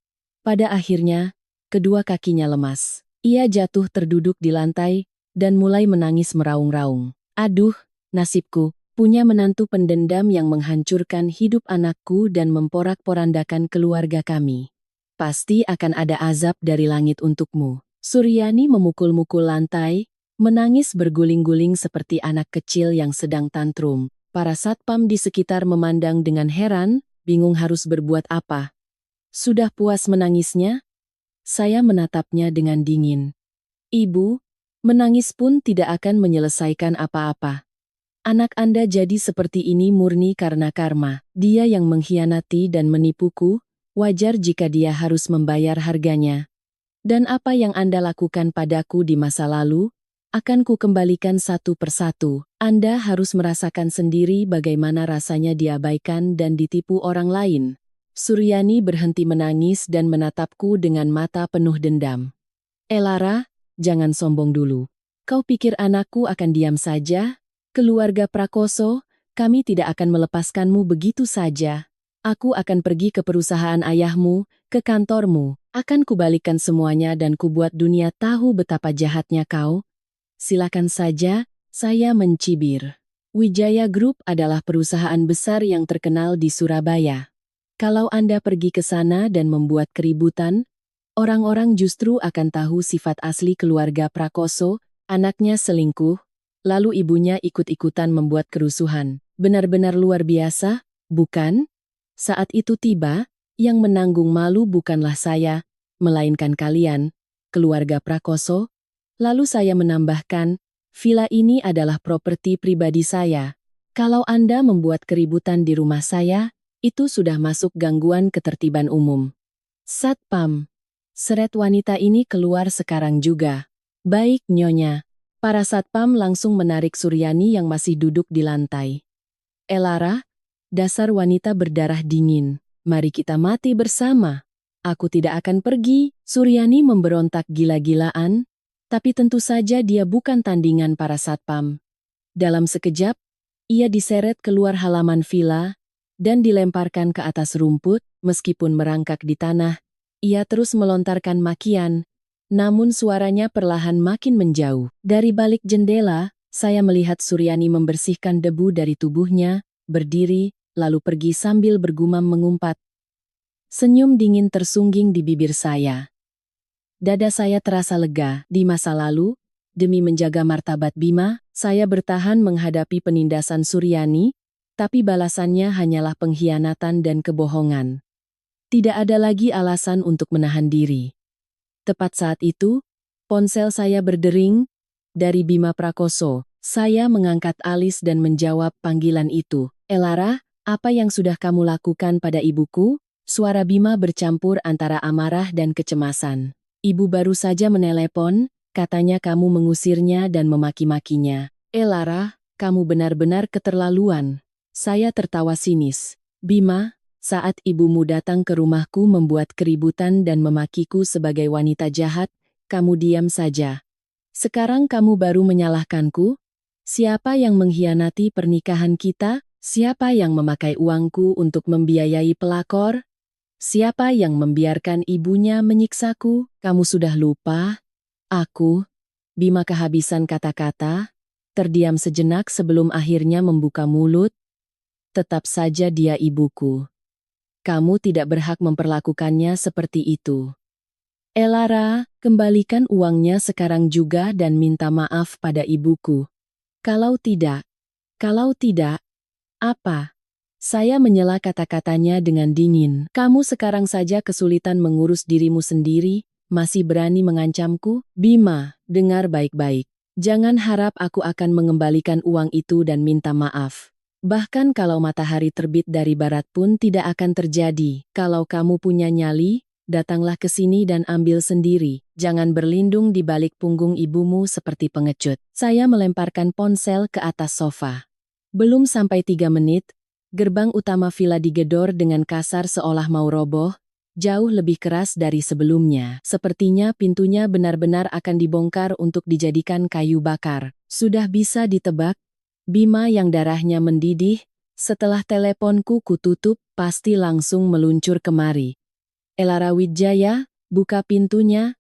Pada akhirnya, kedua kakinya lemas. Ia jatuh terduduk di lantai dan mulai menangis meraung-raung. Aduh, nasibku, punya menantu pendendam yang menghancurkan hidup anakku dan memporak-porandakan keluarga kami. Pasti akan ada azab dari langit untukmu. Suryani memukul-mukul lantai, menangis berguling-guling seperti anak kecil yang sedang tantrum. Para satpam di sekitar memandang dengan heran, bingung harus berbuat apa. Sudah puas menangisnya? Saya menatapnya dengan dingin. Ibu, menangis pun tidak akan menyelesaikan apa-apa. Anak Anda jadi seperti ini murni karena karma. Dia yang mengkhianati dan menipuku, wajar jika dia harus membayar harganya. Dan apa yang Anda lakukan padaku di masa lalu, akan ku kembalikan satu persatu. Anda harus merasakan sendiri bagaimana rasanya diabaikan dan ditipu orang lain. Suryani berhenti menangis dan menatapku dengan mata penuh dendam. Lara, jangan sombong dulu. Kau pikir anakku akan diam saja? Keluarga Prakoso, kami tidak akan melepaskanmu begitu saja. Aku akan pergi ke perusahaan ayahmu, ke kantormu. Akan kubalikan semuanya dan kubuat dunia tahu betapa jahatnya kau. Silakan saja, saya mencibir. Wijaya Group adalah perusahaan besar yang terkenal di Surabaya. Kalau Anda pergi ke sana dan membuat keributan, orang-orang justru akan tahu sifat asli keluarga Prakoso, anaknya selingkuh, lalu ibunya ikut-ikutan membuat kerusuhan. Benar-benar luar biasa, bukan? Saat itu tiba, yang menanggung malu bukanlah saya, melainkan kalian, keluarga Prakoso. Lalu saya menambahkan, villa ini adalah properti pribadi saya. Kalau Anda membuat keributan di rumah saya, itu sudah masuk gangguan ketertiban umum. Satpam. Seret wanita ini keluar sekarang juga. Baik, Nyonya. Para satpam langsung menarik Suryani yang masih duduk di lantai. Lara, dasar wanita berdarah dingin. Mari kita mati bersama. Aku tidak akan pergi. Suryani memberontak gila-gilaan. Tapi tentu saja dia bukan tandingan para satpam. Dalam sekejap, ia diseret keluar halaman villa dan dilemparkan ke atas rumput. Meskipun merangkak di tanah, ia terus melontarkan makian, namun suaranya perlahan makin menjauh. Dari balik jendela, saya melihat Suryani membersihkan debu dari tubuhnya, berdiri, lalu pergi sambil bergumam mengumpat. Senyum dingin tersungging di bibir saya. Dada saya terasa lega. Di masa lalu, demi menjaga martabat Bima, saya bertahan menghadapi penindasan Suryani, tapi balasannya hanyalah pengkhianatan dan kebohongan. Tidak ada lagi alasan untuk menahan diri. Tepat saat itu, ponsel saya berdering, dari Bima Prakoso. Saya mengangkat alis dan menjawab panggilan itu. Lara, apa yang sudah kamu lakukan pada ibuku? Suara Bima bercampur antara amarah dan kecemasan. Ibu baru saja menelepon, katanya kamu mengusirnya dan memaki-makinya. Lara, kamu benar-benar keterlaluan. Saya tertawa sinis. Bima, saat ibumu datang ke rumahku membuat keributan dan memakiku sebagai wanita jahat, kamu diam saja. Sekarang kamu baru menyalahkanku? Siapa yang mengkhianati pernikahan kita? Siapa yang memakai uangku untuk membiayai pelakor? Siapa yang membiarkan ibunya menyiksaku? Kamu sudah lupa? Aku, Bima kehabisan kata-kata, terdiam sejenak sebelum akhirnya membuka mulut. Tetap saja dia ibuku. Kamu tidak berhak memperlakukannya seperti itu. Elara, kembalikan uangnya sekarang juga dan minta maaf pada ibuku. Kalau tidak, apa? Saya menyela kata-katanya dengan dingin. Kamu sekarang saja kesulitan mengurus dirimu sendiri, masih berani mengancamku? Bima, dengar baik-baik. Jangan harap aku akan mengembalikan uang itu dan minta maaf. Bahkan kalau matahari terbit dari barat pun tidak akan terjadi. Kalau kamu punya nyali, datanglah ke sini dan ambil sendiri. Jangan berlindung di balik punggung ibumu seperti pengecut. Saya melemparkan ponsel ke atas sofa. Belum sampai 3 menit, gerbang utama villa digedor dengan kasar seolah mau roboh, jauh lebih keras dari sebelumnya. Sepertinya pintunya benar-benar akan dibongkar untuk dijadikan kayu bakar. Sudah bisa ditebak, Bima yang darahnya mendidih, setelah teleponku kututup, pasti langsung meluncur kemari. Elara Wijaya, buka pintunya.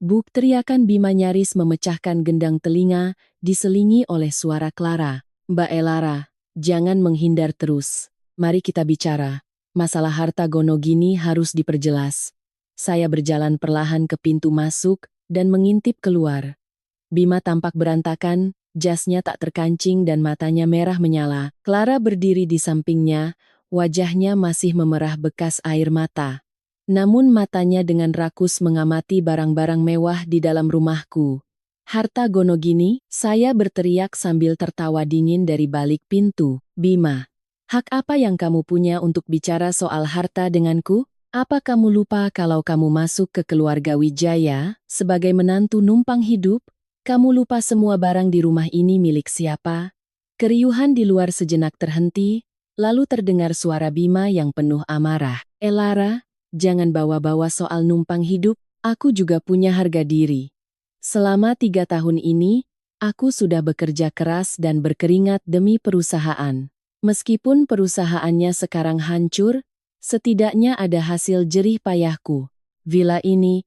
Buk, teriakan Bima nyaris memecahkan gendang telinga, diselingi oleh suara Clara. Mbak Elara, jangan menghindar terus. Mari kita bicara. Masalah harta Gonogini harus diperjelas. Saya berjalan perlahan ke pintu masuk dan mengintip keluar. Bima tampak berantakan, jasnya tak terkancing dan matanya merah menyala. Clara berdiri di sampingnya, wajahnya masih memerah bekas air mata. Namun matanya dengan rakus mengamati barang-barang mewah di dalam rumahku. Harta Gonogini, saya berteriak sambil tertawa dingin dari balik pintu. Bima, hak apa yang kamu punya untuk bicara soal harta denganku? Apa kamu lupa kalau kamu masuk ke keluarga Wijaya sebagai menantu numpang hidup? Kamu lupa semua barang di rumah ini milik siapa? Keriuhan di luar sejenak terhenti, lalu terdengar suara Bima yang penuh amarah. Elara, jangan bawa-bawa soal numpang hidup, aku juga punya harga diri. Selama 3 tahun ini, aku sudah bekerja keras dan berkeringat demi perusahaan. Meskipun perusahaannya sekarang hancur, setidaknya ada hasil jerih payahku. Villa ini,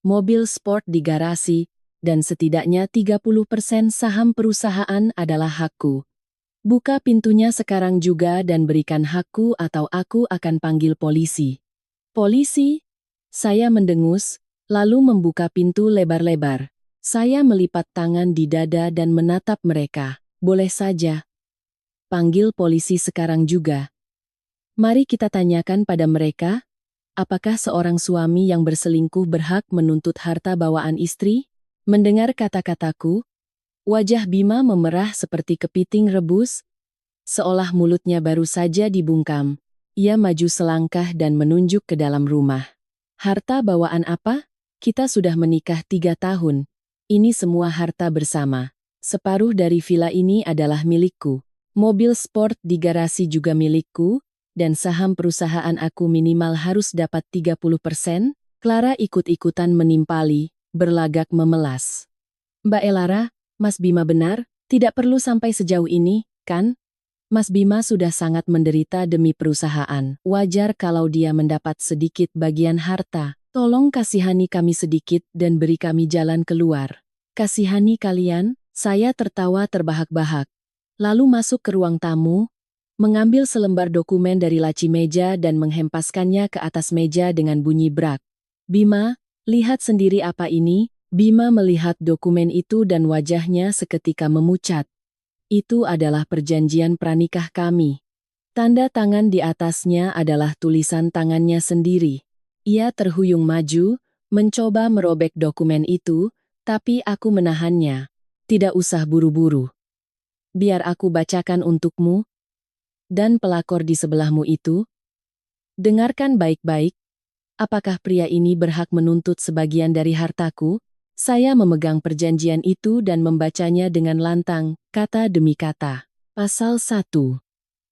mobil sport di garasi, dan setidaknya 30% saham perusahaan adalah hakku. Buka pintunya sekarang juga dan berikan hakku atau aku akan panggil polisi. Polisi? Saya mendengus, lalu membuka pintu lebar-lebar. Saya melipat tangan di dada dan menatap mereka. Boleh saja. Panggil polisi sekarang juga. Mari kita tanyakan pada mereka, apakah seorang suami yang berselingkuh berhak menuntut harta bawaan istri? Mendengar kata-kataku, wajah Bima memerah seperti kepiting rebus, seolah mulutnya baru saja dibungkam. Ia maju selangkah dan menunjuk ke dalam rumah. Harta bawaan apa? Kita sudah menikah 3 tahun. Ini semua harta bersama. Separuh dari villa ini adalah milikku. Mobil sport di garasi juga milikku, dan saham perusahaan aku minimal harus dapat 30%. Clara ikut-ikutan menimpali, berlagak memelas. Mbak Elara, Mas Bima benar, tidak perlu sampai sejauh ini, kan? Mas Bima sudah sangat menderita demi perusahaan. Wajar kalau dia mendapat sedikit bagian harta. Tolong kasihani kami sedikit dan beri kami jalan keluar. Kasihani kalian? Saya tertawa terbahak-bahak. Lalu masuk ke ruang tamu, mengambil selembar dokumen dari laci meja dan menghempaskannya ke atas meja dengan bunyi brak. Bima, lihat sendiri apa ini? Bima melihat dokumen itu dan wajahnya seketika memucat. Itu adalah perjanjian pranikah kami. Tanda tangan di atasnya adalah tulisan tangannya sendiri. Ia terhuyung maju, mencoba merobek dokumen itu, tapi aku menahannya. Tidak usah buru-buru. Biar aku bacakan untukmu. Dan pelakor di sebelahmu itu. Dengarkan baik-baik. Apakah pria ini berhak menuntut sebagian dari hartaku? Saya memegang perjanjian itu dan membacanya dengan lantang, kata demi kata. Pasal 1.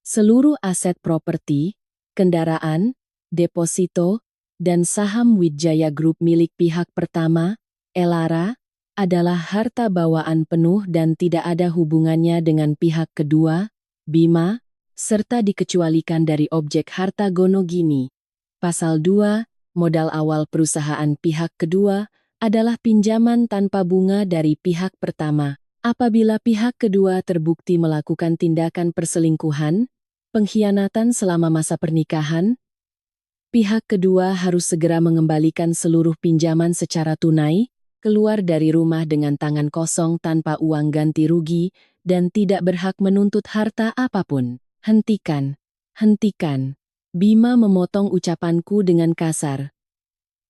Seluruh aset properti, kendaraan, deposito, dan saham Wijaya Group milik pihak pertama, Elara, adalah harta bawaan penuh dan tidak ada hubungannya dengan pihak kedua, Bima, serta dikecualikan dari objek harta gono gini. Pasal 2, modal awal perusahaan pihak kedua adalah pinjaman tanpa bunga dari pihak pertama. Apabila pihak kedua terbukti melakukan tindakan perselingkuhan, pengkhianatan selama masa pernikahan, pihak kedua harus segera mengembalikan seluruh pinjaman secara tunai, keluar dari rumah dengan tangan kosong tanpa uang ganti rugi, dan tidak berhak menuntut harta apapun. Hentikan. Hentikan. Bima memotong ucapanku dengan kasar.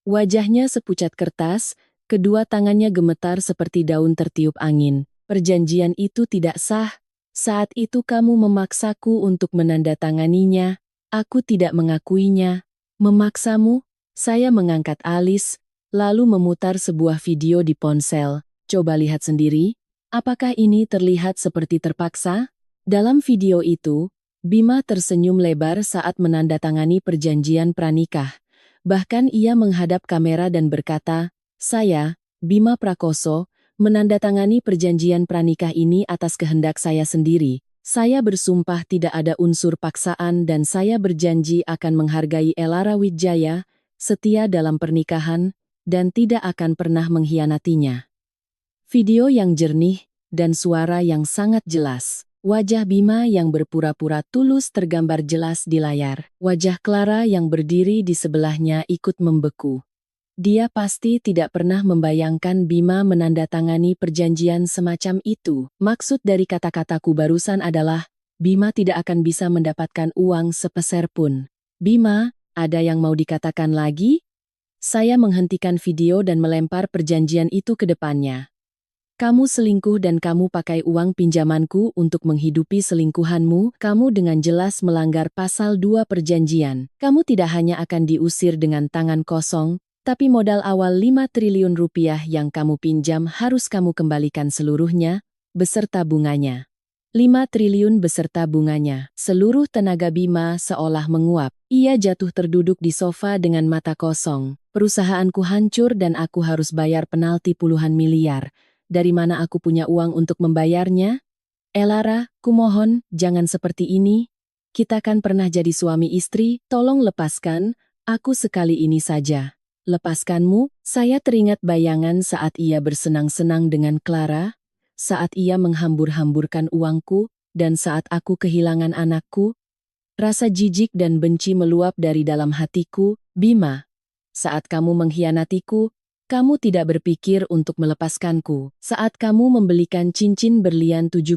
Wajahnya sepucat kertas, kedua tangannya gemetar seperti daun tertiup angin. Perjanjian itu tidak sah. Saat itu kamu memaksaku untuk menandatanganinya. Aku tidak mengakuinya. Memaksamu? Saya mengangkat alis, lalu memutar sebuah video di ponsel. Coba lihat sendiri. Apakah ini terlihat seperti terpaksa? Dalam video itu, Bima tersenyum lebar saat menandatangani perjanjian pranikah. Bahkan ia menghadap kamera dan berkata, "Saya, Bima Prakoso, menandatangani perjanjian pranikah ini atas kehendak saya sendiri. Saya bersumpah tidak ada unsur paksaan dan saya berjanji akan menghargai Elara Wijaya, setia dalam pernikahan, dan tidak akan pernah mengkhianatinya." Video yang jernih dan suara yang sangat jelas. Wajah Bima yang berpura-pura tulus tergambar jelas di layar. Wajah Clara yang berdiri di sebelahnya ikut membeku. Dia pasti tidak pernah membayangkan Bima menandatangani perjanjian semacam itu. Maksud dari kata-kataku barusan adalah, Bima tidak akan bisa mendapatkan uang sepeser pun. Bima, ada yang mau dikatakan lagi? Saya menghentikan video dan melempar perjanjian itu ke depannya. Kamu selingkuh dan kamu pakai uang pinjamanku untuk menghidupi selingkuhanmu, kamu dengan jelas melanggar pasal 2 perjanjian. Kamu tidak hanya akan diusir dengan tangan kosong, tapi modal awal 5 triliun rupiah yang kamu pinjam harus kamu kembalikan seluruhnya, beserta bunganya. 5 triliun beserta bunganya. Seluruh tenaga Bima seolah menguap. Ia jatuh terduduk di sofa dengan mata kosong. Perusahaanku hancur dan aku harus bayar penalti puluhan miliar. Dari mana aku punya uang untuk membayarnya? Elara, kumohon, jangan seperti ini. Kita kan pernah jadi suami istri, tolong lepaskan, aku sekali ini saja. Lepaskanmu, saya teringat bayangan saat ia bersenang-senang dengan Clara, saat ia menghambur-hamburkan uangku, dan saat aku kehilangan anakku. Rasa jijik dan benci meluap dari dalam hatiku. Bima, saat kamu mengkhianatiku, kamu tidak berpikir untuk melepaskanku. Saat kamu membelikan cincin berlian 75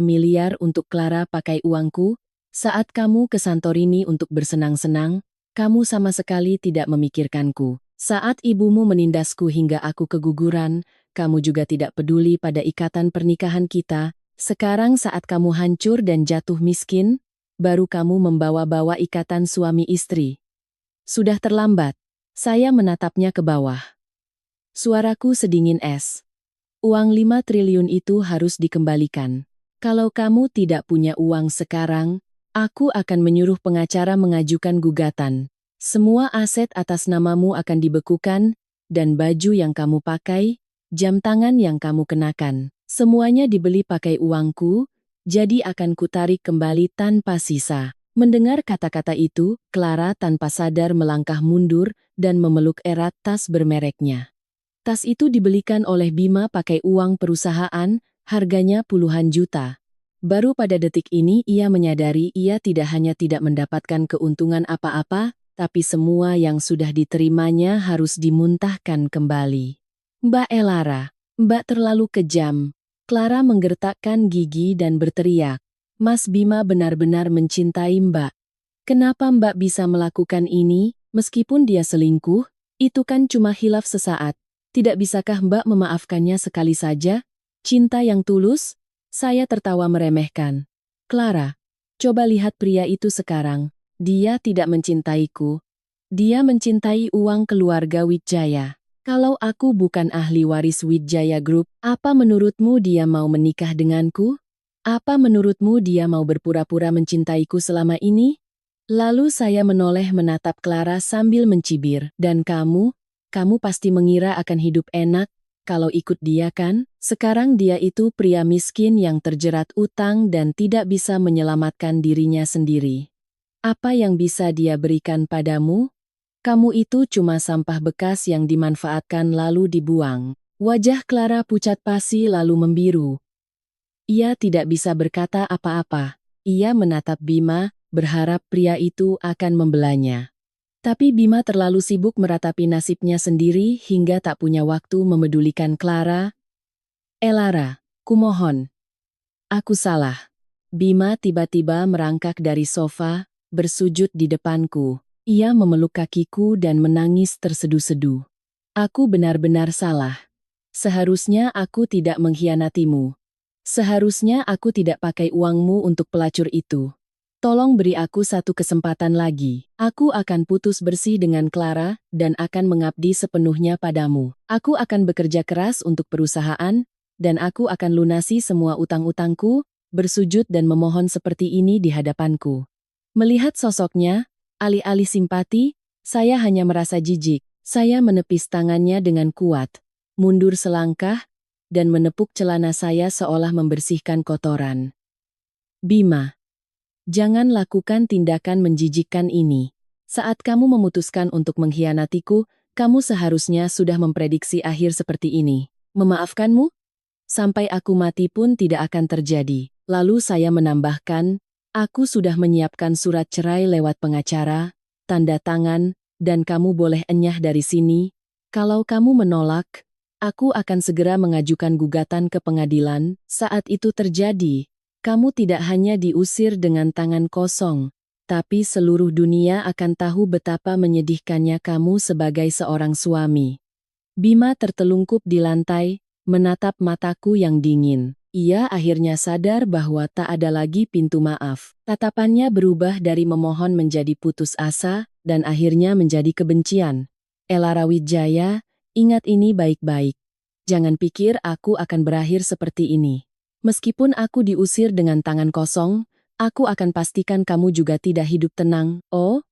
miliar untuk Clara pakai uangku, saat kamu ke Santorini untuk bersenang-senang, kamu sama sekali tidak memikirkanku. Saat ibumu menindasku hingga aku keguguran, kamu juga tidak peduli pada ikatan pernikahan kita. Sekarang saat kamu hancur dan jatuh miskin, baru kamu membawa-bawa ikatan suami istri. Sudah terlambat. Saya menatapnya ke bawah. Suaraku sedingin es. Uang 5 triliun itu harus dikembalikan. Kalau kamu tidak punya uang sekarang, aku akan menyuruh pengacara mengajukan gugatan. Semua aset atas namamu akan dibekukan, dan baju yang kamu pakai, jam tangan yang kamu kenakan, semuanya dibeli pakai uangku, jadi akan kutarik kembali tanpa sisa. Mendengar kata-kata itu, Clara tanpa sadar melangkah mundur dan memeluk erat tas bermereknya. Tas itu dibelikan oleh Bima pakai uang perusahaan, harganya puluhan juta. Baru pada detik ini ia menyadari ia tidak hanya tidak mendapatkan keuntungan apa-apa, tapi semua yang sudah diterimanya harus dimuntahkan kembali. Mbak Elara, Mbak terlalu kejam. Clara menggertakkan gigi dan berteriak. Mas Bima benar-benar mencintai Mbak. Kenapa Mbak bisa melakukan ini, meskipun dia selingkuh? Itu kan cuma hilaf sesaat. Tidak bisakah Mbak memaafkannya sekali saja? Cinta yang tulus? Saya tertawa meremehkan. Clara, coba lihat pria itu sekarang. Dia tidak mencintaiku. Dia mencintai uang keluarga Wijaya. Kalau aku bukan ahli waris Wijaya Group, apa menurutmu dia mau menikah denganku? Apa menurutmu dia mau berpura-pura mencintaiku selama ini? Lalu saya menoleh menatap Clara sambil mencibir. Dan kamu pasti mengira akan hidup enak kalau ikut dia kan? Sekarang dia itu pria miskin yang terjerat utang dan tidak bisa menyelamatkan dirinya sendiri. Apa yang bisa dia berikan padamu? Kamu itu cuma sampah bekas yang dimanfaatkan lalu dibuang. Wajah Clara pucat pasi lalu membiru. Ia tidak bisa berkata apa-apa. Ia menatap Bima, berharap pria itu akan membelanya. Tapi Bima terlalu sibuk meratapi nasibnya sendiri hingga tak punya waktu memedulikan Clara. Lara, kumohon. Aku salah. Bima tiba-tiba merangkak dari sofa, bersujud di depanku. Ia memeluk kakiku dan menangis terseduh-seduh. Aku benar-benar salah. Seharusnya aku tidak mengkhianatimu. Seharusnya aku tidak pakai uangmu untuk pelacur itu. Tolong beri aku satu kesempatan lagi. Aku akan putus bersih dengan Clara dan akan mengabdi sepenuhnya padamu. Aku akan bekerja keras untuk perusahaan, dan aku akan lunasi semua utang-utangku, bersujud dan memohon seperti ini di hadapanku. Melihat sosoknya, alih-alih simpati, saya hanya merasa jijik. Saya menepis tangannya dengan kuat, mundur selangkah, dan menepuk celana saya seolah membersihkan kotoran. Bima, jangan lakukan tindakan menjijikkan ini. Saat kamu memutuskan untuk mengkhianatiku, kamu seharusnya sudah memprediksi akhir seperti ini. Memaafkanmu? Sampai aku mati pun tidak akan terjadi. Lalu saya menambahkan, aku sudah menyiapkan surat cerai lewat pengacara, tanda tangan, dan kamu boleh enyah dari sini. Kalau kamu menolak, aku akan segera mengajukan gugatan ke pengadilan. Saat itu terjadi, kamu tidak hanya diusir dengan tangan kosong, tapi seluruh dunia akan tahu betapa menyedihkannya kamu sebagai seorang suami. Bima tertelungkup di lantai, menatap mataku yang dingin. Ia akhirnya sadar bahwa tak ada lagi pintu maaf. Tatapannya berubah dari memohon menjadi putus asa, dan akhirnya menjadi kebencian. Lara Wijaya, ingat ini baik-baik. Jangan pikir aku akan berakhir seperti ini. Meskipun aku diusir dengan tangan kosong, aku akan pastikan kamu juga tidak hidup tenang. Oh?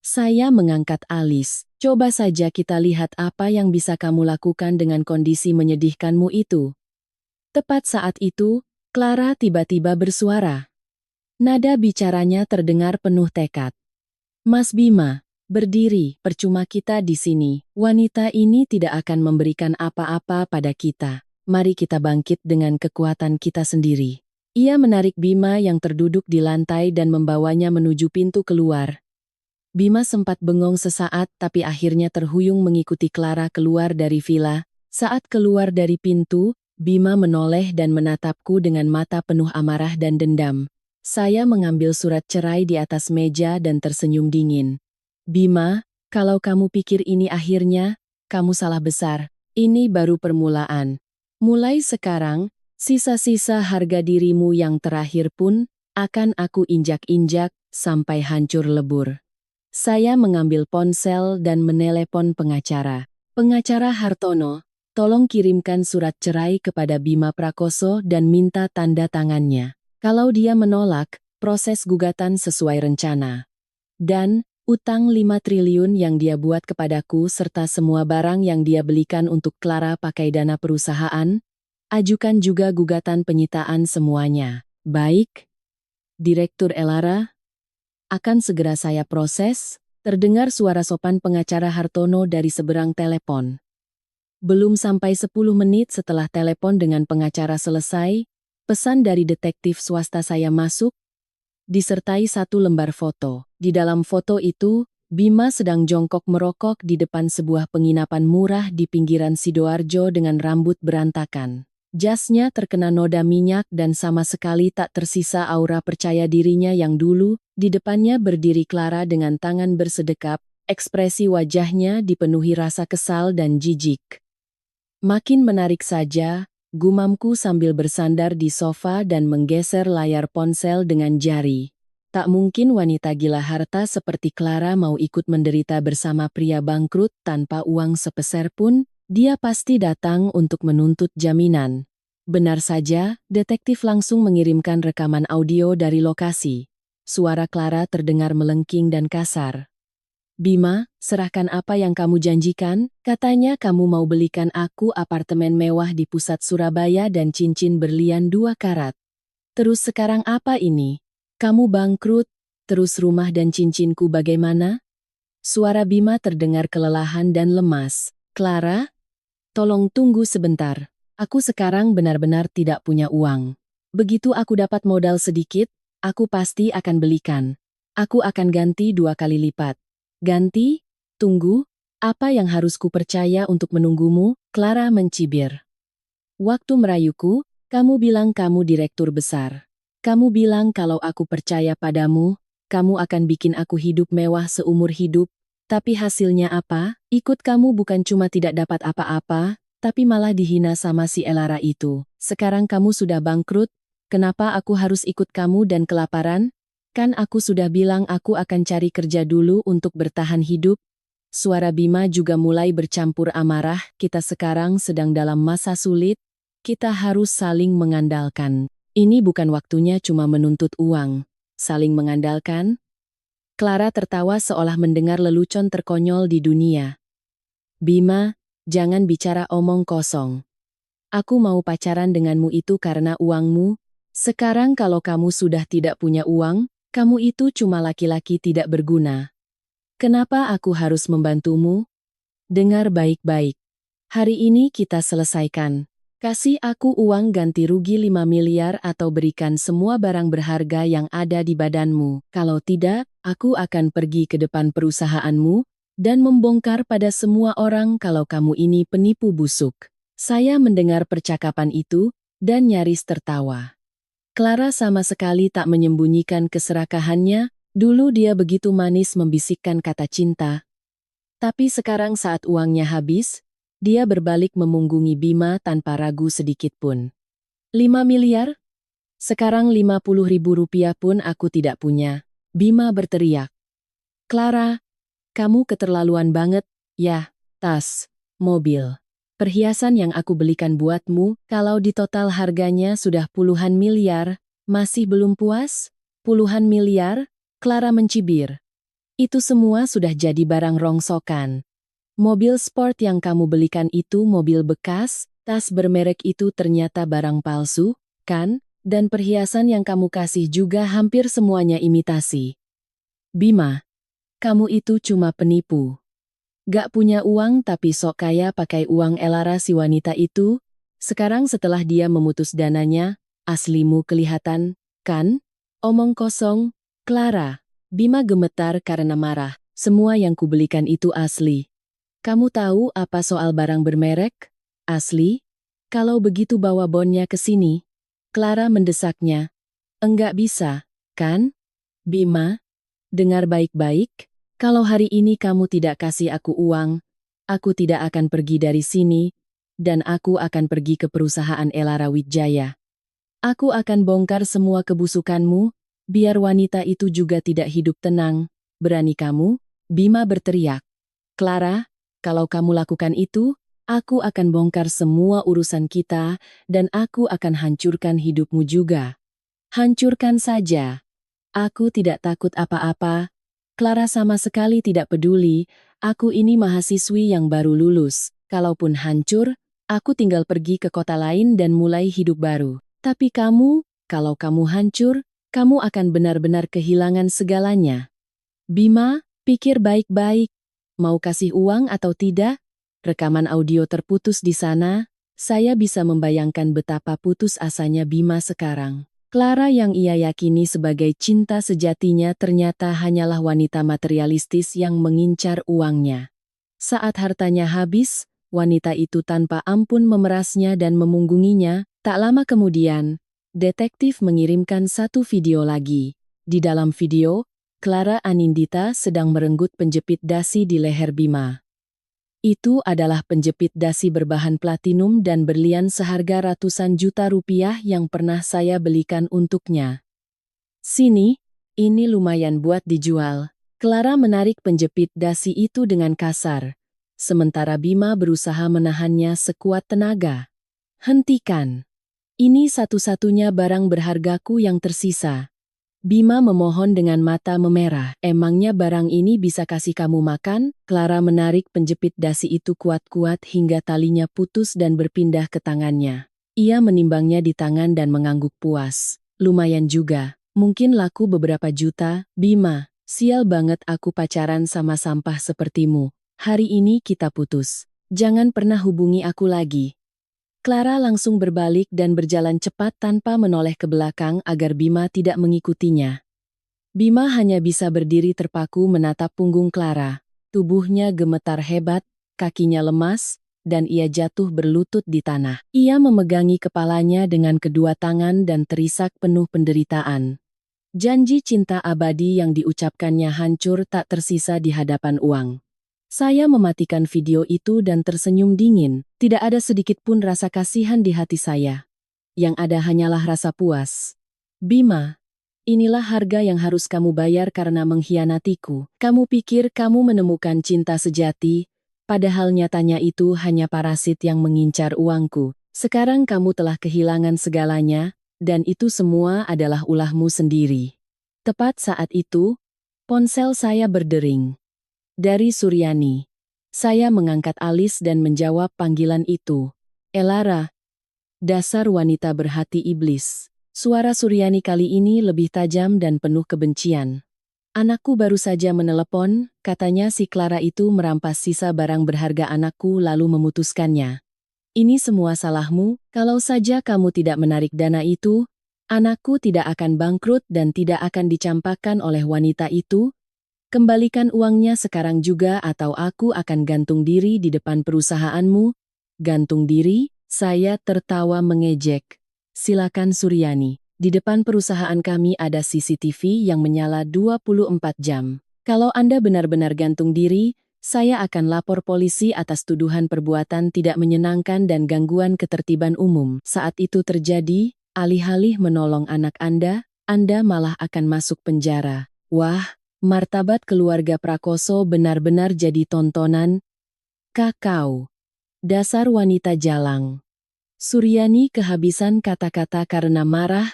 Saya mengangkat alis. Coba saja kita lihat apa yang bisa kamu lakukan dengan kondisi menyedihkanmu itu. Tepat saat itu, Clara tiba-tiba bersuara. Nada bicaranya terdengar penuh tekad. Mas Bima, berdiri, percuma kita di sini. Wanita ini tidak akan memberikan apa-apa pada kita. Mari kita bangkit dengan kekuatan kita sendiri. Ia menarik Bima yang terduduk di lantai dan membawanya menuju pintu keluar. Bima sempat bengong sesaat tapi akhirnya terhuyung mengikuti Clara keluar dari villa. Saat keluar dari pintu, Bima menoleh dan menatapku dengan mata penuh amarah dan dendam. Saya mengambil surat cerai di atas meja dan tersenyum dingin. Bima, kalau kamu pikir ini akhirnya, kamu salah besar. Ini baru permulaan. Mulai sekarang, sisa-sisa harga dirimu yang terakhir pun akan aku injak-injak sampai hancur lebur. Saya mengambil ponsel dan menelepon pengacara. Pengacara Hartono, tolong kirimkan surat cerai kepada Bima Prakoso dan minta tanda tangannya. Kalau dia menolak, proses gugatan sesuai rencana. Dan, utang 5 triliun yang dia buat kepadaku serta semua barang yang dia belikan untuk Clara pakai dana perusahaan, ajukan juga gugatan penyitaan semuanya. Baik, Direktur Lara, akan segera saya proses, terdengar suara sopan pengacara Hartono dari seberang telepon. Belum sampai 10 menit setelah telepon dengan pengacara selesai, pesan dari detektif swasta saya masuk, disertai satu lembar foto. Di dalam foto itu, Bima sedang jongkok merokok di depan sebuah penginapan murah di pinggiran Sidoarjo dengan rambut berantakan. Jasnya terkena noda minyak dan sama sekali tak tersisa aura percaya dirinya yang dulu. Di depannya berdiri Clara dengan tangan bersedekap, ekspresi wajahnya dipenuhi rasa kesal dan jijik. Makin menarik saja, gumamku sambil bersandar di sofa dan menggeser layar ponsel dengan jari. Tak mungkin wanita gila harta seperti Clara mau ikut menderita bersama pria bangkrut tanpa uang sepeser pun. Dia pasti datang untuk menuntut jaminan. Benar saja, detektif langsung mengirimkan rekaman audio dari lokasi. Suara Clara terdengar melengking dan kasar. Bima, serahkan apa yang kamu janjikan, katanya kamu mau belikan aku apartemen mewah di pusat Surabaya dan cincin berlian 2 karat. Terus sekarang apa ini? Kamu bangkrut, terus rumah dan cincinku bagaimana? Suara Bima terdengar kelelahan dan lemas. Clara, tolong tunggu sebentar. Aku sekarang benar-benar tidak punya uang. Begitu aku dapat modal sedikit, aku pasti akan belikan. Aku akan ganti 2 kali lipat. Ganti? Tunggu, apa yang harus kupercaya untuk menunggumu? Clara mencibir. Waktu merayuku, kamu bilang kamu direktur besar. Kamu bilang kalau aku percaya padamu, kamu akan bikin aku hidup mewah seumur hidup. Tapi hasilnya apa? Ikut kamu bukan cuma tidak dapat apa-apa, tapi malah dihina sama si Elara itu. Sekarang kamu sudah bangkrut, kenapa aku harus ikut kamu dan kelaparan? Kan aku sudah bilang aku akan cari kerja dulu untuk bertahan hidup. Suara Bima juga mulai bercampur amarah, kita sekarang sedang dalam masa sulit, kita harus saling mengandalkan. Ini bukan waktunya cuma menuntut uang. Saling mengandalkan? Clara tertawa seolah mendengar lelucon terkonyol di dunia. Bima, jangan bicara omong kosong. Aku mau pacaran denganmu itu karena uangmu. Sekarang kalau kamu sudah tidak punya uang, kamu itu cuma laki-laki tidak berguna. Kenapa aku harus membantumu? Dengar baik-baik. Hari ini kita selesaikan. Kasih aku uang ganti rugi 5 miliar atau berikan semua barang berharga yang ada di badanmu. Kalau tidak, aku akan pergi ke depan perusahaanmu dan membongkar pada semua orang kalau kamu ini penipu busuk. Saya mendengar percakapan itu dan nyaris tertawa. Clara sama sekali tak menyembunyikan keserakahannya, dulu dia begitu manis membisikkan kata cinta. Tapi sekarang saat uangnya habis, dia berbalik memunggungi Bima tanpa ragu sedikit pun. 5 miliar? Sekarang 50.000 rupiah pun aku tidak punya. Bima berteriak. Clara, kamu keterlaluan banget, ya, tas, mobil. Perhiasan yang aku belikan buatmu, kalau di total harganya sudah puluhan miliar, masih belum puas? Puluhan miliar? Clara mencibir. Itu semua sudah jadi barang rongsokan. Mobil sport yang kamu belikan itu mobil bekas, tas bermerek itu ternyata barang palsu, kan? Dan perhiasan yang kamu kasih juga hampir semuanya imitasi. Bima, kamu itu cuma penipu. Gak punya uang tapi sok kaya pakai uang Elara si wanita itu. Sekarang setelah dia memutus dananya, aslimu kelihatan, kan? Omong kosong, Clara. Bima gemetar karena marah. Semua yang kubelikan itu asli. Kamu tahu apa soal barang bermerek? Asli? Kalau begitu bawa bonnya ke sini. Clara mendesaknya. Enggak bisa, kan? Bima, dengar baik-baik. Kalau hari ini kamu tidak kasih aku uang, aku tidak akan pergi dari sini, dan aku akan pergi ke perusahaan Elara Wijaya. Aku akan bongkar semua kebusukanmu, biar wanita itu juga tidak hidup tenang. Berani kamu? Bima berteriak. Clara, kalau kamu lakukan itu, aku akan bongkar semua urusan kita dan aku akan hancurkan hidupmu juga. Hancurkan saja. Aku tidak takut apa-apa. Clara sama sekali tidak peduli, aku ini mahasiswi yang baru lulus. Kalaupun hancur, aku tinggal pergi ke kota lain dan mulai hidup baru. Tapi kamu, kalau kamu hancur, kamu akan benar-benar kehilangan segalanya. Bima, pikir baik-baik. Mau kasih uang atau tidak? Rekaman audio terputus di sana, saya bisa membayangkan betapa putus asanya Bima sekarang. Clara yang ia yakini sebagai cinta sejatinya ternyata hanyalah wanita materialistis yang mengincar uangnya. Saat hartanya habis, wanita itu tanpa ampun memerasnya dan memunggunginya. Tak lama kemudian, detektif mengirimkan satu video lagi. Di dalam video, Clara Anindita sedang merenggut penjepit dasi di leher Bima. Itu adalah penjepit dasi berbahan platinum dan berlian seharga ratusan juta rupiah yang pernah saya belikan untuknya. Sini, ini lumayan buat dijual. Clara menarik penjepit dasi itu dengan kasar, sementara Bima berusaha menahannya sekuat tenaga. Hentikan. Ini satu-satunya barang berhargaku yang tersisa. Bima memohon dengan mata memerah. Emangnya barang ini bisa kasih kamu makan? Clara menarik penjepit dasi itu kuat-kuat hingga talinya putus dan berpindah ke tangannya. Ia menimbangnya di tangan dan mengangguk puas. Lumayan juga. Mungkin laku beberapa juta. Bima, sial banget aku pacaran sama sampah sepertimu. Hari ini kita putus. Jangan pernah hubungi aku lagi. Clara langsung berbalik dan berjalan cepat tanpa menoleh ke belakang agar Bima tidak mengikutinya. Bima hanya bisa berdiri terpaku menatap punggung Clara. Tubuhnya gemetar hebat, kakinya lemas, dan ia jatuh berlutut di tanah. Ia memegangi kepalanya dengan kedua tangan dan terisak penuh penderitaan. Janji cinta abadi yang diucapkannya hancur tak tersisa di hadapan uang. Saya mematikan video itu dan tersenyum dingin. Tidak ada sedikit pun rasa kasihan di hati saya. Yang ada hanyalah rasa puas. Bima, inilah harga yang harus kamu bayar karena mengkhianatiku. Kamu pikir kamu menemukan cinta sejati, padahal nyatanya itu hanya parasit yang mengincar uangku. Sekarang kamu telah kehilangan segalanya, dan itu semua adalah ulahmu sendiri. Tepat saat itu, ponsel saya berdering. Dari Suryani. Saya mengangkat alis dan menjawab panggilan itu. Elara. Dasar wanita berhati iblis. Suara Suryani kali ini lebih tajam dan penuh kebencian. Anakku baru saja menelepon, katanya si Clara itu merampas sisa barang berharga anakku lalu memutuskannya. Ini semua salahmu, kalau saja kamu tidak menarik dana itu, anakku tidak akan bangkrut dan tidak akan dicampakkan oleh wanita itu. Kembalikan uangnya sekarang juga atau aku akan gantung diri di depan perusahaanmu. Gantung diri? Saya tertawa mengejek. Silakan Suryani. Di depan perusahaan kami ada CCTV yang menyala 24 jam. Kalau Anda benar-benar gantung diri, saya akan lapor polisi atas tuduhan perbuatan tidak menyenangkan dan gangguan ketertiban umum. Saat itu terjadi, alih-alih menolong anak Anda malah akan masuk penjara. Wah, martabat keluarga Prakoso benar-benar jadi tontonan. Kakau. Dasar wanita jalang. Suryani kehabisan kata-kata karena marah,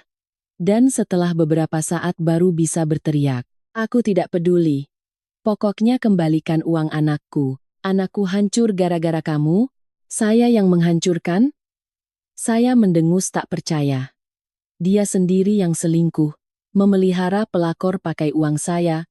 dan setelah beberapa saat baru bisa berteriak. Aku tidak peduli. Pokoknya kembalikan uang anakku. Anakku hancur gara-gara kamu? Saya yang menghancurkan? Saya mendengus tak percaya. Dia sendiri yang selingkuh, memelihara pelakor pakai uang saya,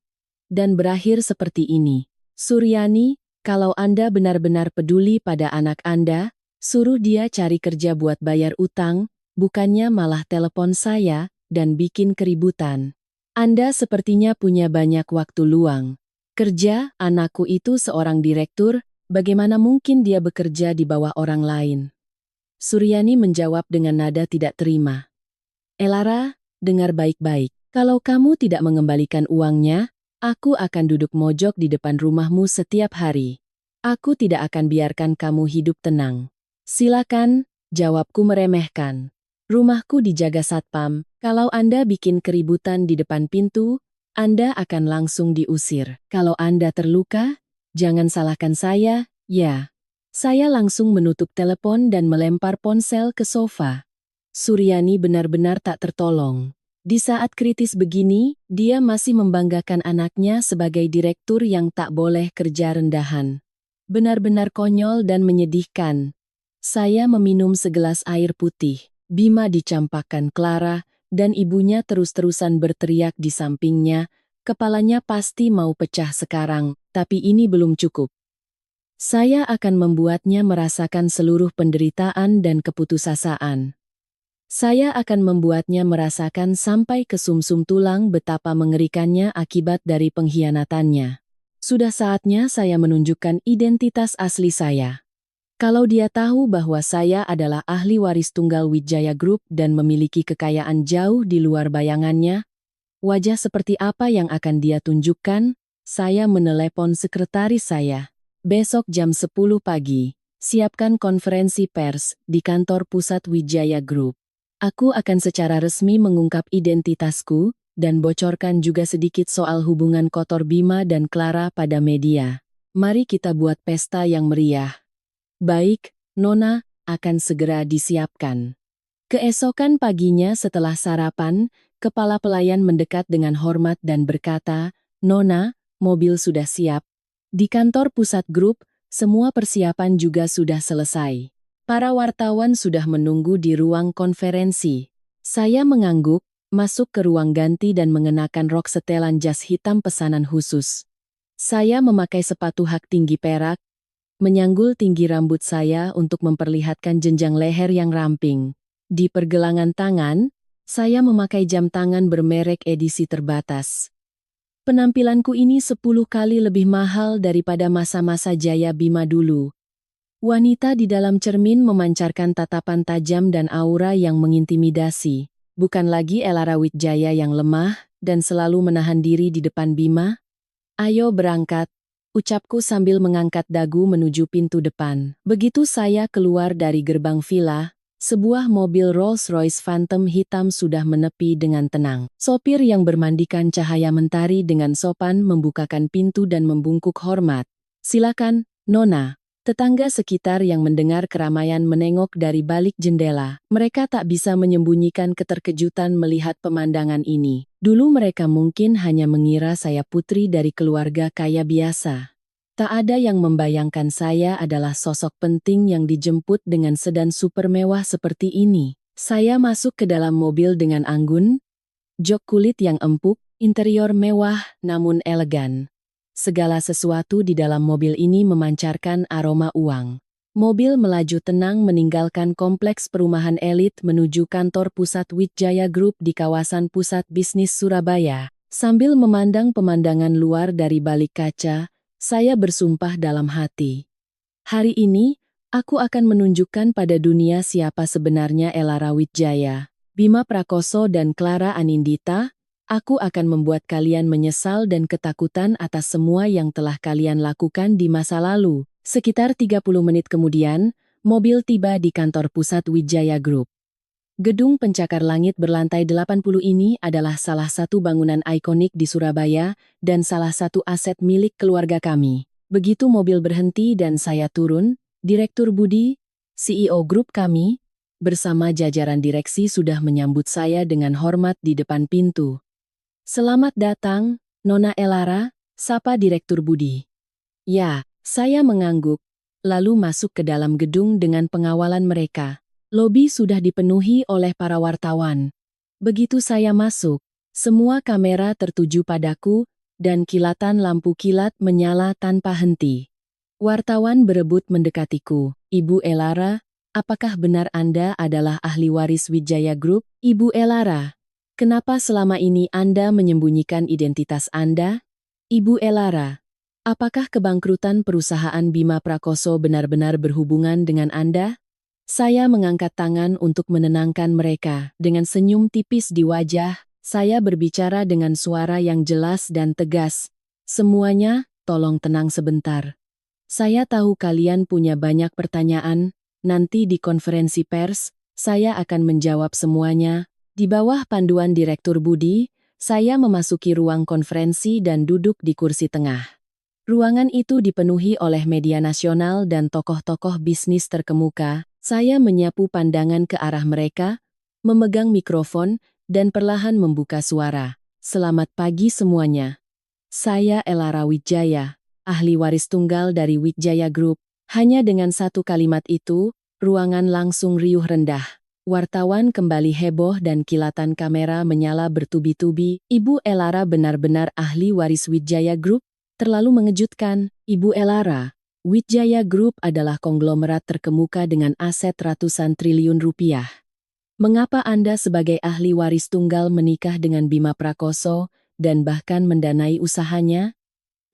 dan berakhir seperti ini. Suryani, kalau Anda benar-benar peduli pada anak Anda, suruh dia cari kerja buat bayar utang, bukannya malah telepon saya dan bikin keributan. Anda sepertinya punya banyak waktu luang. Kerja, anakku itu seorang direktur, bagaimana mungkin dia bekerja di bawah orang lain? Suryani menjawab dengan nada tidak terima. Elara, dengar baik-baik. Kalau kamu tidak mengembalikan uangnya, aku akan duduk mojok di depan rumahmu setiap hari. Aku tidak akan biarkan kamu hidup tenang. Silakan, jawabku meremehkan. Rumahku dijaga satpam, kalau Anda bikin keributan di depan pintu, Anda akan langsung diusir. Kalau Anda terluka, jangan salahkan saya, ya. Saya langsung menutup telepon dan melempar ponsel ke sofa. Suryani benar-benar tak tertolong. Di saat kritis begini, dia masih membanggakan anaknya sebagai direktur yang tak boleh kerja rendahan. Benar-benar konyol dan menyedihkan. Saya meminum segelas air putih. Bima dicampakkan Clara, dan ibunya terus-terusan berteriak di sampingnya. Kepalanya pasti mau pecah sekarang, tapi ini belum cukup. Saya akan membuatnya merasakan seluruh penderitaan dan keputusasaan. Saya akan membuatnya merasakan sampai ke sumsum tulang betapa mengerikannya akibat dari pengkhianatannya. Sudah saatnya saya menunjukkan identitas asli saya. Kalau dia tahu bahwa saya adalah ahli waris tunggal Wijaya Group dan memiliki kekayaan jauh di luar bayangannya, wajah seperti apa yang akan dia tunjukkan? Saya menelepon sekretaris saya. Besok jam 10 pagi, siapkan konferensi pers di kantor pusat Wijaya Group. Aku akan secara resmi mengungkap identitasku dan bocorkan juga sedikit soal hubungan kotor Bima dan Clara pada media. Mari kita buat pesta yang meriah. Baik, Nona, akan segera disiapkan. Keesokan paginya setelah sarapan, Kepala pelayan mendekat dengan hormat dan berkata, "Nona, mobil sudah siap. Di kantor pusat grup, semua persiapan juga sudah selesai. Para wartawan sudah menunggu di ruang konferensi." Saya mengangguk, masuk ke ruang ganti dan mengenakan rok setelan jas hitam pesanan khusus. Saya memakai sepatu hak tinggi perak, menyanggul tinggi rambut saya untuk memperlihatkan jenjang leher yang ramping. Di pergelangan tangan, saya memakai jam tangan bermerek edisi terbatas. Penampilanku ini 10 kali lebih mahal daripada masa-masa Jaya Bima dulu. Wanita di dalam cermin memancarkan tatapan tajam dan aura yang mengintimidasi. Bukan lagi Elara Wijaya yang lemah dan selalu menahan diri di depan Bima. "Ayo berangkat," ucapku sambil mengangkat dagu menuju pintu depan. Begitu saya keluar dari gerbang villa, sebuah mobil Rolls-Royce Phantom hitam sudah menepi dengan tenang. Sopir yang bermandikan cahaya mentari dengan sopan membukakan pintu dan membungkuk hormat. "Silakan, Nona." Tetangga sekitar yang mendengar keramaian menengok dari balik jendela. Mereka tak bisa menyembunyikan keterkejutan melihat pemandangan ini. Dulu mereka mungkin hanya mengira saya putri dari keluarga kaya biasa. Tak ada yang membayangkan saya adalah sosok penting yang dijemput dengan sedan super mewah seperti ini. Saya masuk ke dalam mobil dengan anggun, jok kulit yang empuk, interior mewah namun elegan. Segala sesuatu di dalam mobil ini memancarkan aroma uang. Mobil melaju tenang meninggalkan kompleks perumahan elit menuju kantor pusat Wijaya Group di kawasan pusat bisnis Surabaya. Sambil memandang pemandangan luar dari balik kaca, saya bersumpah dalam hati. Hari ini, aku akan menunjukkan pada dunia siapa sebenarnya Elara Wijaya. Bima Prakoso dan Clara Anindita. Aku akan membuat kalian menyesal dan ketakutan atas semua yang telah kalian lakukan di masa lalu. Sekitar 30 menit kemudian, mobil tiba di kantor pusat Wijaya Group. Gedung pencakar langit berlantai 80 ini adalah salah satu bangunan ikonik di Surabaya dan salah satu aset milik keluarga kami. Begitu mobil berhenti dan saya turun, Direktur Budi, CEO grup kami, bersama jajaran direksi sudah menyambut saya dengan hormat di depan pintu. "Selamat datang, Nona Elara," sapa Direktur Budi. Ya, saya mengangguk, lalu masuk ke dalam gedung dengan pengawalan mereka. Lobi sudah dipenuhi oleh para wartawan. Begitu saya masuk, semua kamera tertuju padaku, dan kilatan lampu kilat menyala tanpa henti. Wartawan berebut mendekatiku. "Ibu Elara, apakah benar Anda adalah ahli waris Wijaya Group?" "Ibu Elara, kenapa selama ini Anda menyembunyikan identitas Anda?" "Ibu Elara, apakah kebangkrutan perusahaan Bima Prakoso benar-benar berhubungan dengan Anda?" Saya mengangkat tangan untuk menenangkan mereka. Dengan senyum tipis di wajah, saya berbicara dengan suara yang jelas dan tegas. "Semuanya, tolong tenang sebentar. Saya tahu kalian punya banyak pertanyaan, nanti di konferensi pers, saya akan menjawab semuanya." Di bawah panduan Direktur Budi, saya memasuki ruang konferensi dan duduk di kursi tengah. Ruangan itu dipenuhi oleh media nasional dan tokoh-tokoh bisnis terkemuka. Saya menyapu pandangan ke arah mereka, memegang mikrofon, dan perlahan membuka suara. "Selamat pagi semuanya. Saya Elara Wijaya, ahli waris tunggal dari Wijaya Group." Hanya dengan satu kalimat itu, ruangan langsung riuh rendah. Wartawan kembali heboh dan kilatan kamera menyala bertubi-tubi. "Ibu Elara benar-benar ahli waris Wijaya Group? Terlalu mengejutkan." "Ibu Elara, Wijaya Group adalah konglomerat terkemuka dengan aset ratusan triliun rupiah. Mengapa Anda sebagai ahli waris tunggal menikah dengan Bima Prakoso dan bahkan mendanai usahanya?"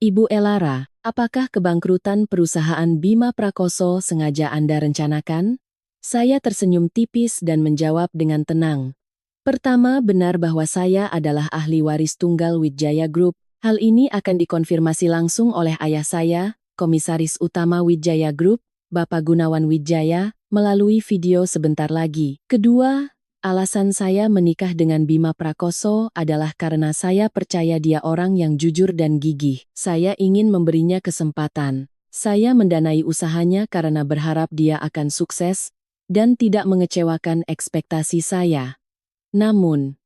"Ibu Elara, apakah kebangkrutan perusahaan Bima Prakoso sengaja Anda rencanakan?" Saya tersenyum tipis dan menjawab dengan tenang. "Pertama, benar bahwa saya adalah ahli waris tunggal Wijaya Group. Hal ini akan dikonfirmasi langsung oleh ayah saya, Komisaris Utama Wijaya Group, Bapak Gunawan Wijaya, melalui video sebentar lagi. Kedua, alasan saya menikah dengan Bima Prakoso adalah karena saya percaya dia orang yang jujur dan gigih. Saya ingin memberinya kesempatan. Saya mendanai usahanya karena berharap dia akan sukses dan tidak mengecewakan ekspektasi saya. Namun,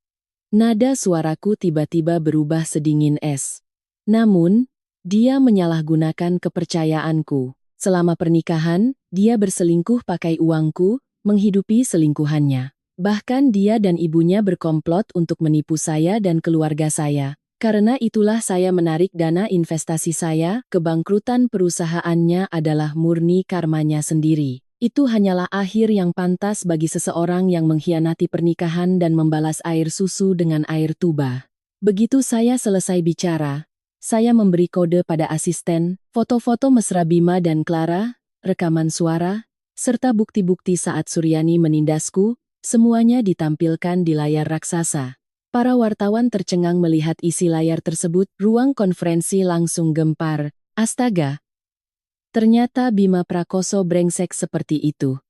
Nada suaraku tiba-tiba berubah sedingin es. Namun, dia menyalahgunakan kepercayaanku. Selama pernikahan, dia berselingkuh pakai uangku, menghidupi selingkuhannya. Bahkan dia dan ibunya berkomplot untuk menipu saya dan keluarga saya. Karena itulah saya menarik dana investasi saya, kebangkrutan perusahaannya adalah murni karmanya sendiri. Itu hanyalah akhir yang pantas bagi seseorang yang mengkhianati pernikahan dan membalas air susu dengan air tuba. Begitu saya selesai bicara, saya memberi kode pada asisten, foto-foto mesra Bima dan Clara, rekaman suara, serta bukti-bukti saat Suryani menindasku, semuanya ditampilkan di layar raksasa. Para wartawan tercengang melihat isi layar tersebut, ruang konferensi langsung gempar. Astaga! Ternyata Bima Prakoso brengsek seperti itu.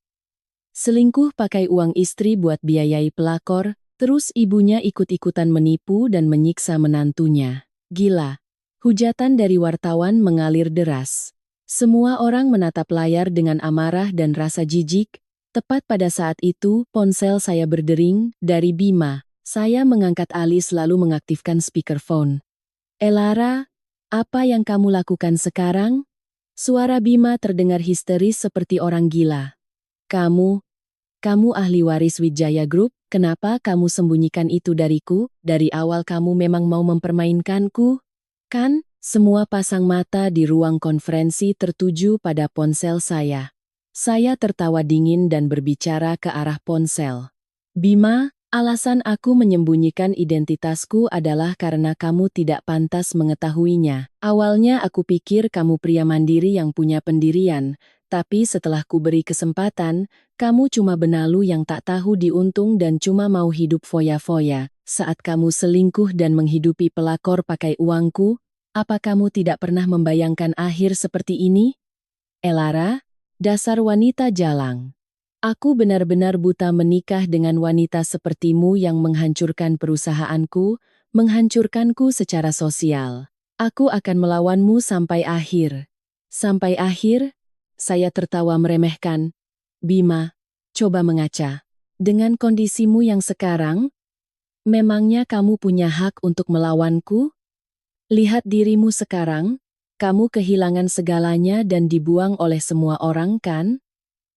Selingkuh pakai uang istri buat biayai pelakor, terus ibunya ikut-ikutan menipu dan menyiksa menantunya. Gila. Hujatan dari wartawan mengalir deras. Semua orang menatap layar dengan amarah dan rasa jijik. Tepat pada saat itu, ponsel saya berdering, dari Bima. Saya mengangkat alis lalu mengaktifkan speakerphone. Elara, apa yang kamu lakukan sekarang? Suara Bima terdengar histeris seperti orang gila. Kamu ahli waris Wijaya Group, kenapa kamu sembunyikan itu dariku? Dari awal kamu memang mau mempermainkanku? Kan? Semua pasang mata di ruang konferensi tertuju pada ponsel saya. Saya tertawa dingin dan berbicara ke arah ponsel. Bima, alasan aku menyembunyikan identitasku adalah karena kamu tidak pantas mengetahuinya. Awalnya aku pikir kamu pria mandiri yang punya pendirian, tapi setelah ku beri kesempatan, kamu cuma benalu yang tak tahu diuntung dan cuma mau hidup foya-foya. Saat kamu selingkuh dan menghidupi pelakor pakai uangku, apa kamu tidak pernah membayangkan akhir seperti ini? Elara, dasar wanita jalang. Aku benar-benar buta menikah dengan wanita sepertimu yang menghancurkan perusahaanku, menghancurkanku secara sosial. Aku akan melawanmu sampai akhir. Sampai akhir? Saya tertawa meremehkan. Bima, coba mengaca. Dengan kondisimu yang sekarang, memangnya kamu punya hak untuk melawanku? Lihat dirimu sekarang, kamu kehilangan segalanya dan dibuang oleh semua orang kan?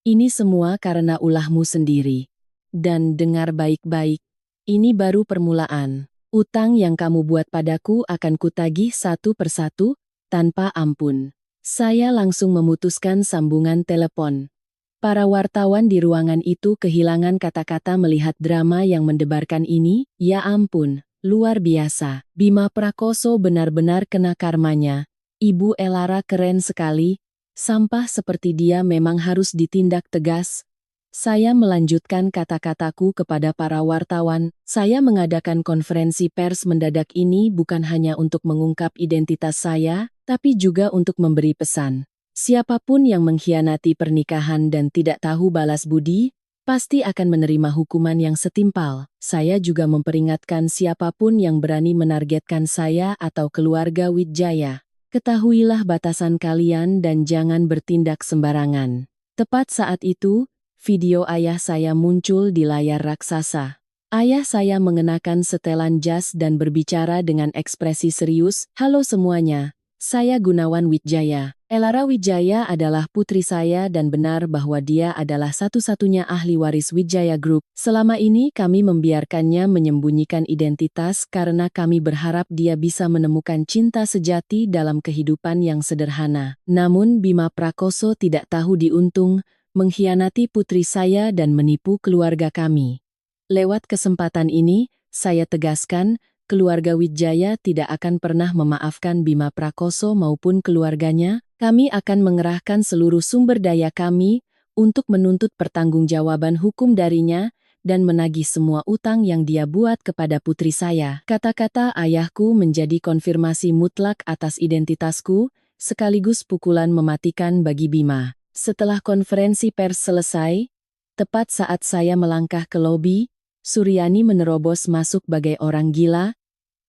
Ini semua karena ulahmu sendiri. Dan dengar baik-baik, ini baru permulaan. Utang yang kamu buat padaku akan kutagih satu persatu, tanpa ampun. Saya langsung memutuskan sambungan telepon. Para wartawan di ruangan itu kehilangan kata-kata melihat drama yang mendebarkan ini. Ya ampun, luar biasa. Bima Prakoso benar-benar kena karmanya. Ibu Elara keren sekali. Sampah seperti dia memang harus ditindak tegas. Saya melanjutkan kata-kataku kepada para wartawan. Saya mengadakan konferensi pers mendadak ini bukan hanya untuk mengungkap identitas saya, tapi juga untuk memberi pesan. Siapapun yang mengkhianati pernikahan dan tidak tahu balas budi, pasti akan menerima hukuman yang setimpal. Saya juga memperingatkan siapapun yang berani menargetkan saya atau keluarga Wijaya. Ketahuilah batasan kalian dan jangan bertindak sembarangan. Tepat saat itu, video ayah saya muncul di layar raksasa. Ayah saya mengenakan setelan jas dan berbicara dengan ekspresi serius. Halo semuanya, saya Gunawan Wijaya. Elara Wijaya adalah putri saya dan benar bahwa dia adalah satu-satunya ahli waris Wijaya Group. Selama ini kami membiarkannya menyembunyikan identitas karena kami berharap dia bisa menemukan cinta sejati dalam kehidupan yang sederhana. Namun Bima Prakoso tidak tahu diuntung, mengkhianati putri saya dan menipu keluarga kami. Lewat kesempatan ini, saya tegaskan, keluarga Wijaya tidak akan pernah memaafkan Bima Prakoso maupun keluarganya. Kami akan mengerahkan seluruh sumber daya kami untuk menuntut pertanggungjawaban hukum darinya dan menagih semua utang yang dia buat kepada putri saya. Kata-kata ayahku menjadi konfirmasi mutlak atas identitasku, sekaligus pukulan mematikan bagi Bima. Setelah konferensi pers selesai, tepat saat saya melangkah ke lobi, Suryani menerobos masuk bagai orang gila.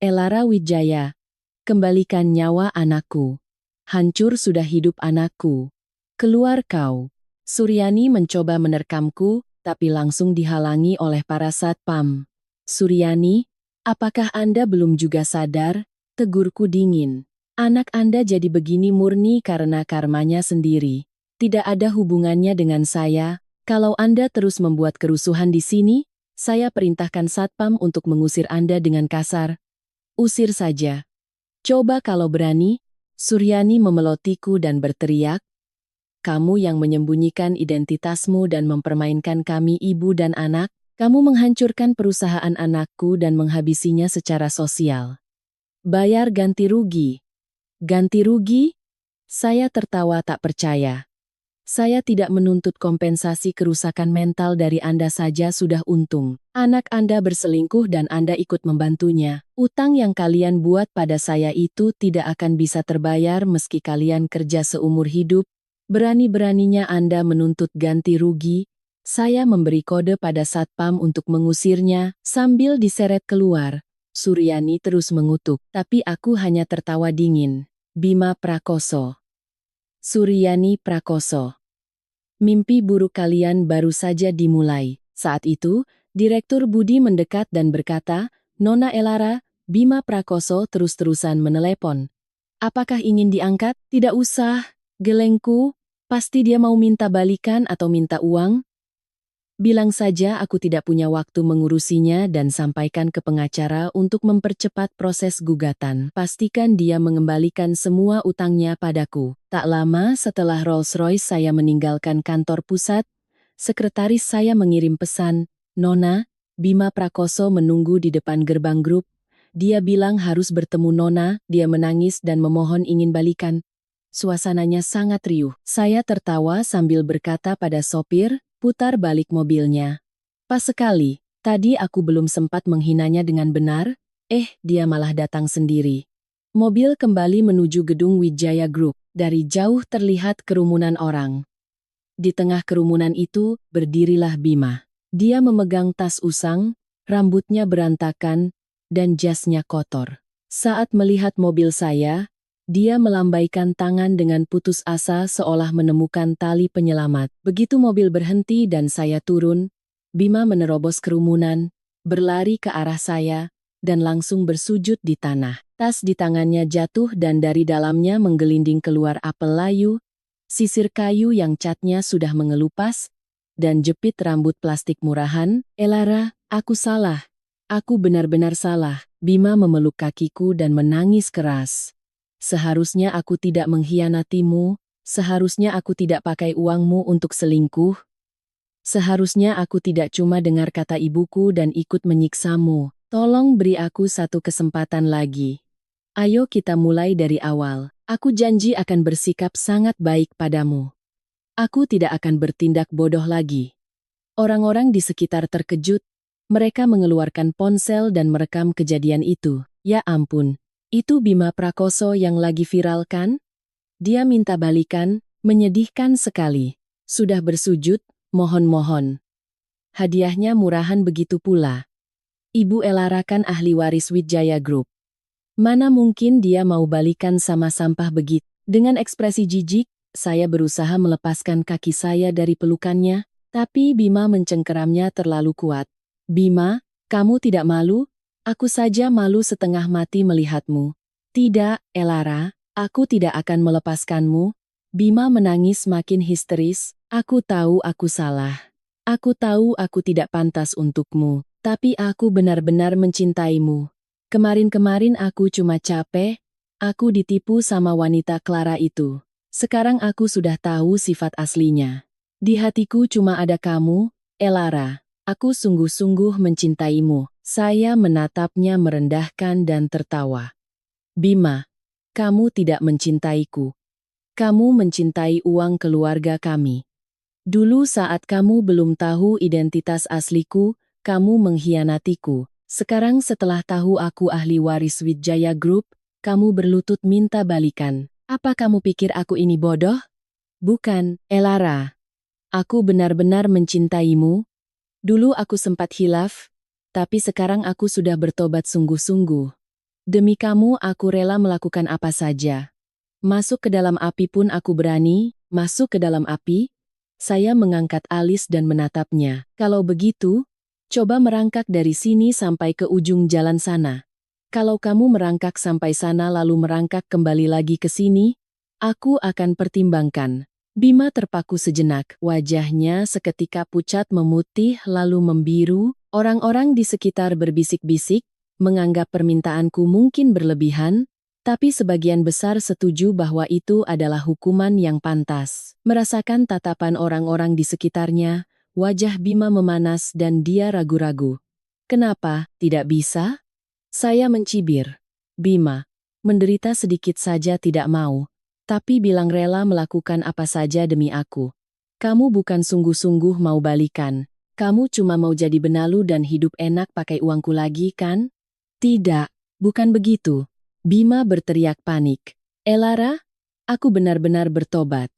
Elara Wijaya, kembalikan nyawa anakku. Hancur sudah hidup anakku. Keluar kau. Suryani mencoba menerkamku, tapi langsung dihalangi oleh para satpam. Suryani, Apakah Anda belum juga sadar? Tegurku dingin. Anak Anda jadi begini murni karena karmanya sendiri. Tidak ada hubungannya dengan saya. Kalau Anda terus membuat kerusuhan di sini, saya perintahkan satpam untuk mengusir Anda dengan kasar. Usir saja. Coba kalau berani. Suryani memelotiku dan berteriak, "Kamu yang menyembunyikan identitasmu dan mempermainkan kami ibu dan anak, kamu menghancurkan perusahaan anakku dan menghabisinya secara sosial. Bayar ganti rugi." Ganti rugi? Saya tertawa tak percaya. Saya tidak menuntut kompensasi kerusakan mental dari Anda saja sudah untung. Anak Anda berselingkuh dan Anda ikut membantunya. Utang yang kalian buat pada saya itu tidak akan bisa terbayar meski kalian kerja seumur hidup. Berani-beraninya Anda menuntut ganti rugi. Saya memberi kode pada satpam untuk mengusirnya sambil diseret keluar. Suryani terus mengutuk, tapi aku hanya tertawa dingin. Bima Prakoso. Suryani Prakoso. Mimpi buruk kalian baru saja dimulai. Saat itu, Direktur Budi mendekat dan berkata, "Nona Elara, Bima Prakoso terus-terusan menelepon. Apakah ingin diangkat? Tidak usah, gelengku. Pasti dia mau minta balikan atau minta uang. Bilang saja aku tidak punya waktu mengurusinya dan sampaikan ke pengacara untuk mempercepat proses gugatan. Pastikan dia mengembalikan semua utangnya padaku." Tak lama setelah Rolls-Royce saya meninggalkan kantor pusat, sekretaris saya mengirim pesan, "Nona, Bima Prakoso menunggu di depan gerbang grup. Dia bilang harus bertemu Nona." Dia menangis dan memohon ingin balikan. Suasananya sangat riuh. Saya tertawa sambil berkata pada sopir, "Putar balik mobilnya." Pas sekali, tadi aku belum sempat menghinanya dengan benar, dia malah datang sendiri. Mobil kembali menuju gedung Wijaya Group. Dari jauh terlihat kerumunan orang. Di tengah kerumunan itu, berdirilah Bima. Dia memegang tas usang, rambutnya berantakan, dan jasnya kotor. Saat melihat mobil saya, dia melambaikan tangan dengan putus asa seolah menemukan tali penyelamat. Begitu mobil berhenti dan saya turun, Bima menerobos kerumunan, berlari ke arah saya, dan langsung bersujud di tanah. Tas di tangannya jatuh dan dari dalamnya menggelinding keluar apel layu, sisir kayu yang catnya sudah mengelupas, dan jepit rambut plastik murahan. "Elara, aku salah. Aku benar-benar salah." Bima memeluk kakiku dan menangis keras. "Seharusnya aku tidak mengkhianatimu, seharusnya aku tidak pakai uangmu untuk selingkuh. Seharusnya aku tidak cuma dengar kata ibuku dan ikut menyiksamu. Tolong beri aku satu kesempatan lagi. Ayo kita mulai dari awal. Aku janji akan bersikap sangat baik padamu. Aku tidak akan bertindak bodoh lagi." Orang-orang di sekitar terkejut. Mereka mengeluarkan ponsel dan merekam kejadian itu. Ya ampun, itu Bima Prakoso yang lagi viral kan? Dia minta balikan, menyedihkan sekali. Sudah bersujud, mohon-mohon. Hadiahnya murahan begitu pula. Ibu Elara kan ahli waris Wijaya Group. Mana mungkin dia mau balikan sama sampah begitu? Dengan ekspresi jijik, saya berusaha melepaskan kaki saya dari pelukannya, tapi Bima mencengkeramnya terlalu kuat. "Bima, kamu tidak malu? Aku saja malu setengah mati melihatmu." "Tidak, Elara, aku tidak akan melepaskanmu." Bima menangis makin histeris. "Aku tahu aku salah. Aku tahu aku tidak pantas untukmu, tapi aku benar-benar mencintaimu. Kemarin-kemarin aku cuma capek, aku ditipu sama wanita Clara itu. Sekarang aku sudah tahu sifat aslinya. Di hatiku cuma ada kamu, Elara. Aku sungguh-sungguh mencintaimu." Saya menatapnya merendahkan dan tertawa. "Bima, kamu tidak mencintaiku. Kamu mencintai uang keluarga kami. Dulu saat kamu belum tahu identitas asliku, kamu mengkhianatiku. Sekarang setelah tahu aku ahli waris Wijaya Group, kamu berlutut minta balikan. Apa kamu pikir aku ini bodoh? Bukan, Elara. Aku benar-benar mencintaimu. Dulu aku sempat hilaf, tapi sekarang aku sudah bertobat sungguh-sungguh. Demi kamu aku rela melakukan apa saja. Masuk ke dalam api pun aku berani." "Masuk ke dalam api?" Saya mengangkat alis dan menatapnya. "Kalau begitu, Coba merangkak dari sini sampai ke ujung jalan sana. Kalau kamu merangkak sampai sana lalu merangkak kembali lagi ke sini, aku akan pertimbangkan. Bima terpaku sejenak, wajahnya seketika pucat memutih lalu membiru. Orang-orang di sekitar berbisik-bisik, menganggap permintaanku mungkin berlebihan, tapi sebagian besar setuju bahwa itu adalah hukuman yang pantas. Merasakan tatapan orang-orang di sekitarnya, wajah Bima memanas dan dia ragu-ragu. Kenapa, tidak bisa? Saya mencibir. Bima, menderita sedikit saja tidak mau, tapi bilang rela melakukan apa saja demi aku. Kamu bukan sungguh-sungguh mau balikan. Kamu cuma mau jadi benalu dan hidup enak pakai uangku lagi, kan? Tidak, bukan begitu. Bima berteriak panik. Elara, aku benar-benar bertobat.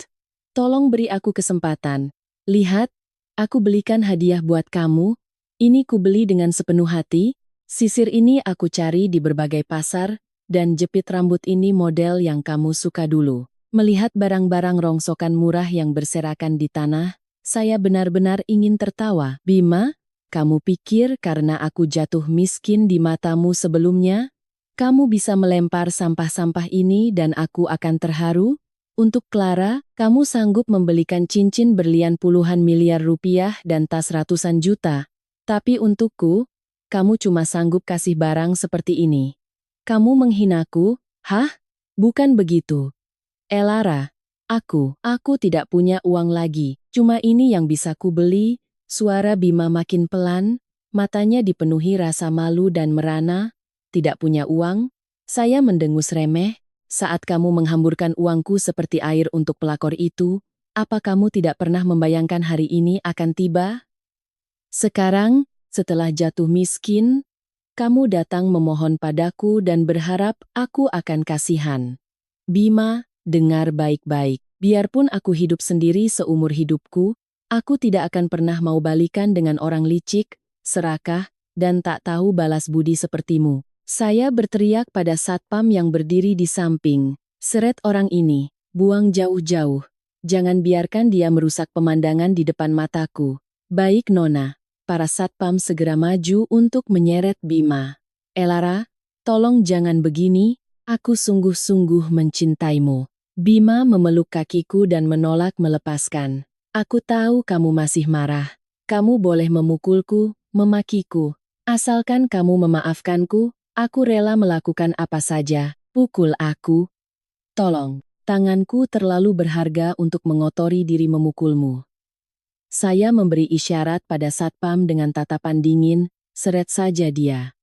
Tolong beri aku kesempatan. Lihat, aku belikan hadiah buat kamu. Ini kubeli dengan sepenuh hati. Sisir ini aku cari di berbagai pasar, dan jepit rambut ini model yang kamu suka dulu. Melihat barang-barang rongsokan murah yang berserakan di tanah, saya benar-benar ingin tertawa. Bima, kamu pikir karena aku jatuh miskin di matamu sebelumnya, kamu bisa melempar sampah-sampah ini dan aku akan terharu? Untuk Clara, kamu sanggup membelikan cincin berlian puluhan miliar rupiah dan tas ratusan juta. Tapi untukku, kamu cuma sanggup kasih barang seperti ini. Kamu menghinaku? Hah? Bukan begitu. Elara, aku tidak punya uang lagi. Cuma ini yang bisa ku beli. Suara Bima makin pelan, matanya dipenuhi rasa malu dan merana. Tidak punya uang? Saya mendengus remeh. Saat kamu menghamburkan uangku seperti air untuk pelakor itu, apa kamu tidak pernah membayangkan hari ini akan tiba? Sekarang, setelah jatuh miskin, kamu datang memohon padaku dan berharap aku akan kasihan. Bima, dengar baik-baik. Biarpun aku hidup sendiri seumur hidupku, aku tidak akan pernah mau balikan dengan orang licik, serakah, dan tak tahu balas budi sepertimu. Saya berteriak pada satpam yang berdiri di samping. Seret orang ini, buang jauh-jauh. Jangan biarkan dia merusak pemandangan di depan mataku. Baik Nona. Para satpam segera maju untuk menyeret Bima. Elara, tolong jangan begini, aku sungguh-sungguh mencintaimu. Bima memeluk kakiku dan menolak melepaskan. Aku tahu kamu masih marah. Kamu boleh memukulku, memakiku. Asalkan kamu memaafkanku, aku rela melakukan apa saja. Pukul aku. Tolong, tanganku terlalu berharga untuk mengotori diri memukulmu. Saya memberi isyarat pada satpam dengan tatapan dingin, seret saja dia.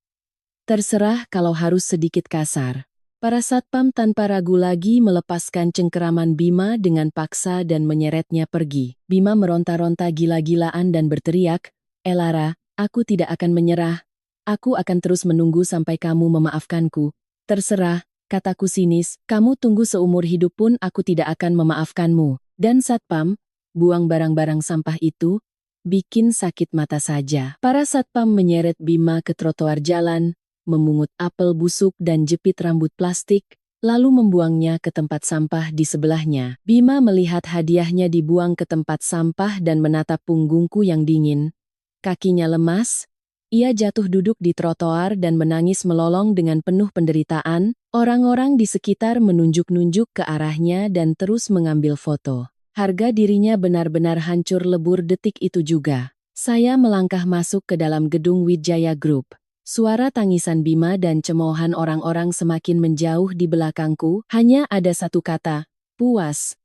Terserah kalau harus sedikit kasar. Para satpam tanpa ragu lagi melepaskan cengkeraman Bima dengan paksa dan menyeretnya pergi. Bima meronta-ronta gila-gilaan dan berteriak, Elara, aku tidak akan menyerah. Aku akan terus menunggu sampai kamu memaafkanku. Terserah, kataku sinis, kamu tunggu seumur hidup pun aku tidak akan memaafkanmu. Dan satpam, buang barang-barang sampah itu, bikin sakit mata saja. Para satpam menyeret Bima ke trotoar jalan, memungut apel busuk dan jepit rambut plastik, lalu membuangnya ke tempat sampah di sebelahnya. Bima melihat hadiahnya dibuang ke tempat sampah dan menatap punggungku yang dingin. Kakinya lemas, ia jatuh duduk di trotoar dan menangis melolong dengan penuh penderitaan. Orang-orang di sekitar menunjuk-nunjuk ke arahnya dan terus mengambil foto. Harga dirinya benar-benar hancur lebur detik itu juga. Saya melangkah masuk ke dalam gedung Wijaya Group. Suara tangisan Bima dan cemoohan orang-orang semakin menjauh di belakangku. Hanya ada satu kata, puas.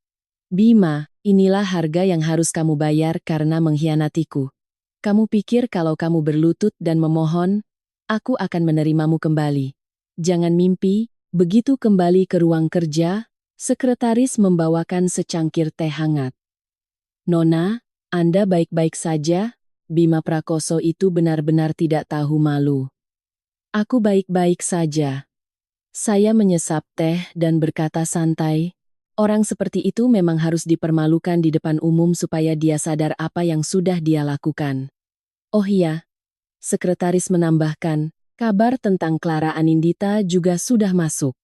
Bima, inilah harga yang harus kamu bayar karena mengkhianatiku. Kamu pikir kalau kamu berlutut dan memohon, aku akan menerimamu kembali. Jangan mimpi, begitu kembali ke ruang kerja, sekretaris membawakan secangkir teh hangat. Nona, Anda baik-baik saja? Bima Prakoso itu benar-benar tidak tahu malu. Aku baik-baik saja. Saya menyesap teh dan berkata santai, orang seperti itu memang harus dipermalukan di depan umum supaya dia sadar apa yang sudah dia lakukan. Oh iya, sekretaris menambahkan, kabar tentang Clara Anindita juga sudah masuk.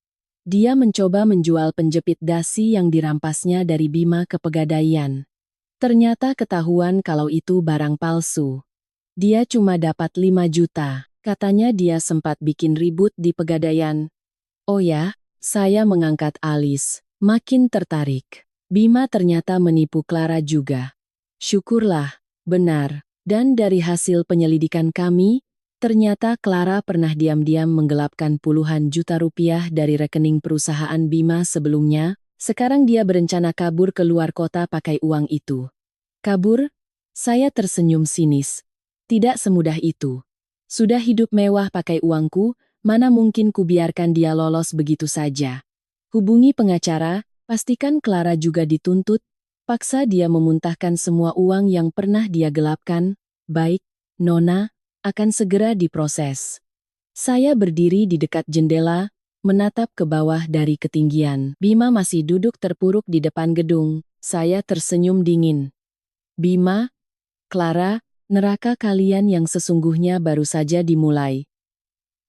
Dia mencoba menjual penjepit dasi yang dirampasnya dari Bima ke Pegadaian. Ternyata ketahuan kalau itu barang palsu. Dia cuma dapat 5 juta. Katanya dia sempat bikin ribut di Pegadaian. Oh ya, saya mengangkat alis. Makin tertarik. Bima ternyata menipu Clara juga. Syukurlah, benar. Dan dari hasil penyelidikan kami, ternyata Clara pernah diam-diam menggelapkan puluhan juta rupiah dari rekening perusahaan Bima sebelumnya. Sekarang dia berencana kabur ke luar kota pakai uang itu. Kabur? Saya tersenyum sinis. Tidak semudah itu. Sudah hidup mewah pakai uangku, mana mungkin kubiarkan dia lolos begitu saja. Hubungi pengacara, pastikan Clara juga dituntut, paksa dia memuntahkan semua uang yang pernah dia gelapkan. Baik, Nona, akan segera diproses. Saya berdiri di dekat jendela, menatap ke bawah dari ketinggian. Bima masih duduk terpuruk di depan gedung. Saya tersenyum dingin. Bima, Clara, neraka kalian yang sesungguhnya baru saja dimulai.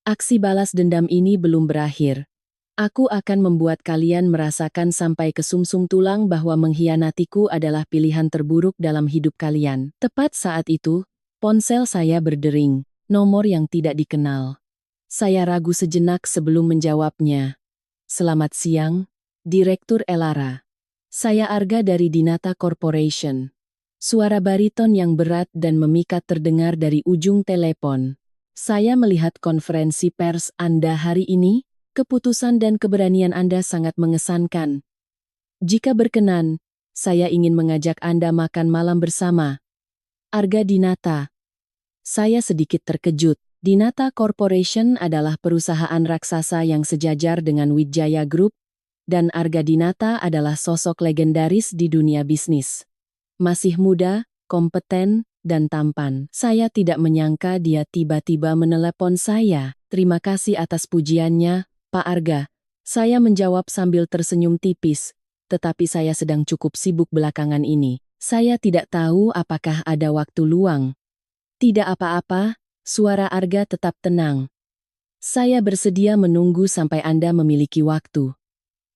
Aksi balas dendam ini belum berakhir. Aku akan membuat kalian merasakan sampai ke sumsum tulang bahwa mengkhianatiku adalah pilihan terburuk dalam hidup kalian. Tepat saat itu, ponsel saya berdering, nomor yang tidak dikenal. Saya ragu sejenak sebelum menjawabnya. Selamat siang, Direktur Elara. Saya Arga dari Dinata Corporation. Suara bariton yang berat dan memikat terdengar dari ujung telepon. Saya melihat konferensi pers Anda hari ini, keputusan dan keberanian Anda sangat mengesankan. Jika berkenan, saya ingin mengajak Anda makan malam bersama. Arga Dinata. Saya sedikit terkejut. Dinata Corporation adalah perusahaan raksasa yang sejajar dengan Wijaya Group, dan Arga Dinata adalah sosok legendaris di dunia bisnis. Masih muda, kompeten, dan tampan. Saya tidak menyangka dia tiba-tiba menelepon saya. Terima kasih atas pujiannya, Pak Arga. Saya menjawab sambil tersenyum tipis, tetapi saya sedang cukup sibuk belakangan ini. Saya tidak tahu apakah ada waktu luang. Tidak apa-apa, suara Arga tetap tenang. Saya bersedia menunggu sampai Anda memiliki waktu.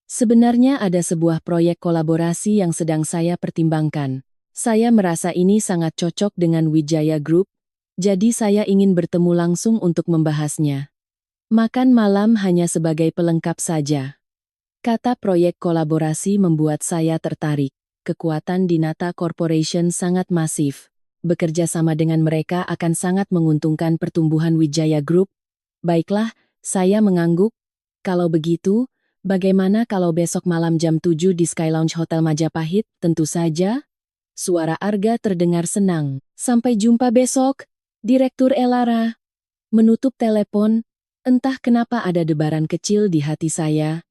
Sebenarnya ada sebuah proyek kolaborasi yang sedang saya pertimbangkan. Saya merasa ini sangat cocok dengan Wijaya Group, jadi saya ingin bertemu langsung untuk membahasnya. Makan malam hanya sebagai pelengkap saja. Kata proyek kolaborasi membuat saya tertarik. Kekuatan Dinata Corporation sangat masif. Bekerja sama dengan mereka akan sangat menguntungkan pertumbuhan Wijaya Group. Baiklah, saya mengangguk. Kalau begitu, bagaimana kalau besok malam jam 7 di Sky Lounge Hotel Majapahit? Tentu saja. Suara Arga terdengar senang. Sampai jumpa besok, Direktur Elara. Menutup telepon, entah kenapa ada debaran kecil di hati saya.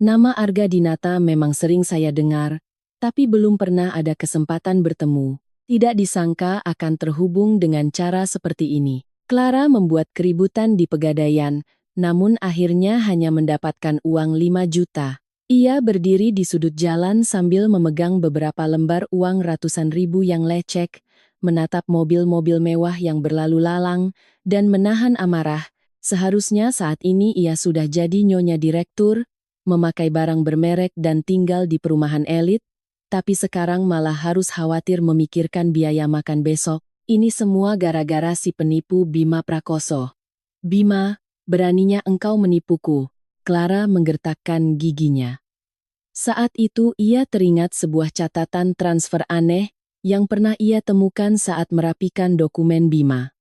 Nama Arga Dinata memang sering saya dengar, tapi belum pernah ada kesempatan bertemu. Tidak disangka akan terhubung dengan cara seperti ini. Clara membuat keributan di Pegadaian, namun akhirnya hanya mendapatkan uang 5 juta. Ia berdiri di sudut jalan sambil memegang beberapa lembar uang ratusan ribu yang lecek, menatap mobil-mobil mewah yang berlalu lalang, dan menahan amarah. Seharusnya saat ini ia sudah jadi nyonya direktur, memakai barang bermerek dan tinggal di perumahan elit, tapi sekarang malah harus khawatir memikirkan biaya makan besok. Ini semua gara-gara si penipu Bima Prakoso. Bima, beraninya engkau menipuku. Clara menggertakkan giginya. Saat itu ia teringat sebuah catatan transfer aneh yang pernah ia temukan saat merapikan dokumen Bima.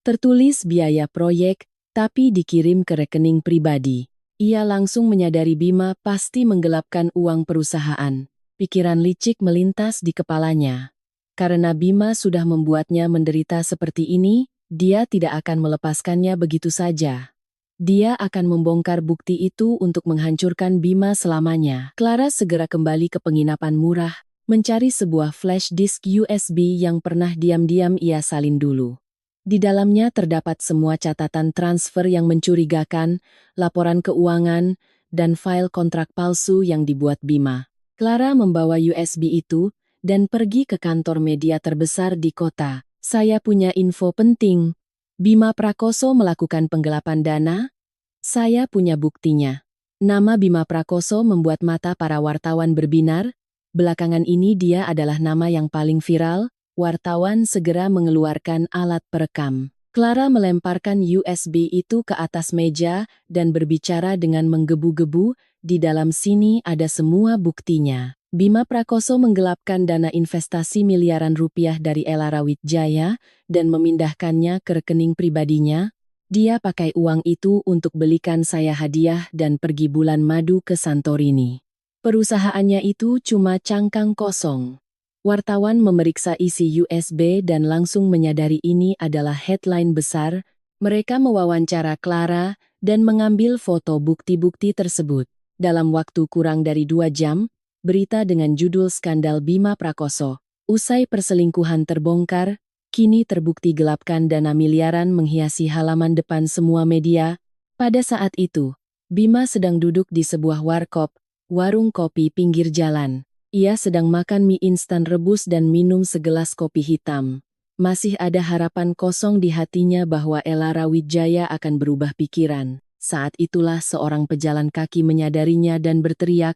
Tertulis biaya proyek, tapi dikirim ke rekening pribadi. Ia langsung menyadari Bima pasti menggelapkan uang perusahaan. Pikiran licik melintas di kepalanya. Karena Bima sudah membuatnya menderita seperti ini, dia tidak akan melepaskannya begitu saja. Dia akan membongkar bukti itu untuk menghancurkan Bima selamanya. Clara segera kembali ke penginapan murah, mencari sebuah flash disk USB yang pernah diam-diam ia salin dulu. Di dalamnya terdapat semua catatan transfer yang mencurigakan, laporan keuangan, dan file kontrak palsu yang dibuat Bima. Clara membawa USB itu dan pergi ke kantor media terbesar di kota. Saya punya info penting. Bima Prakoso melakukan penggelapan dana? Saya punya buktinya. Nama Bima Prakoso membuat mata para wartawan berbinar. Belakangan ini dia adalah nama yang paling viral. Wartawan segera mengeluarkan alat perekam. Clara melemparkan USB itu ke atas meja dan berbicara dengan menggebu-gebu, "Di dalam sini ada semua buktinya." Bima Prakoso menggelapkan dana investasi miliaran rupiah dari Elara Wijaya dan memindahkannya ke rekening pribadinya. Dia pakai uang itu untuk belikan saya hadiah dan pergi bulan madu ke Santorini. Perusahaannya itu cuma cangkang kosong. Wartawan memeriksa isi USB dan langsung menyadari ini adalah headline besar. Mereka mewawancara Clara dan mengambil foto bukti-bukti tersebut. Dalam waktu kurang dari 2 jam, berita dengan judul Skandal Bima Prakoso, usai perselingkuhan terbongkar, kini terbukti gelapkan dana miliaran menghiasi halaman depan semua media. Pada saat itu, Bima sedang duduk di sebuah warkop, warung kopi pinggir jalan. Ia sedang makan mie instan rebus dan minum segelas kopi hitam. Masih ada harapan kosong di hatinya bahwa Elara Wijaya akan berubah pikiran. Saat itulah seorang pejalan kaki menyadarinya dan berteriak,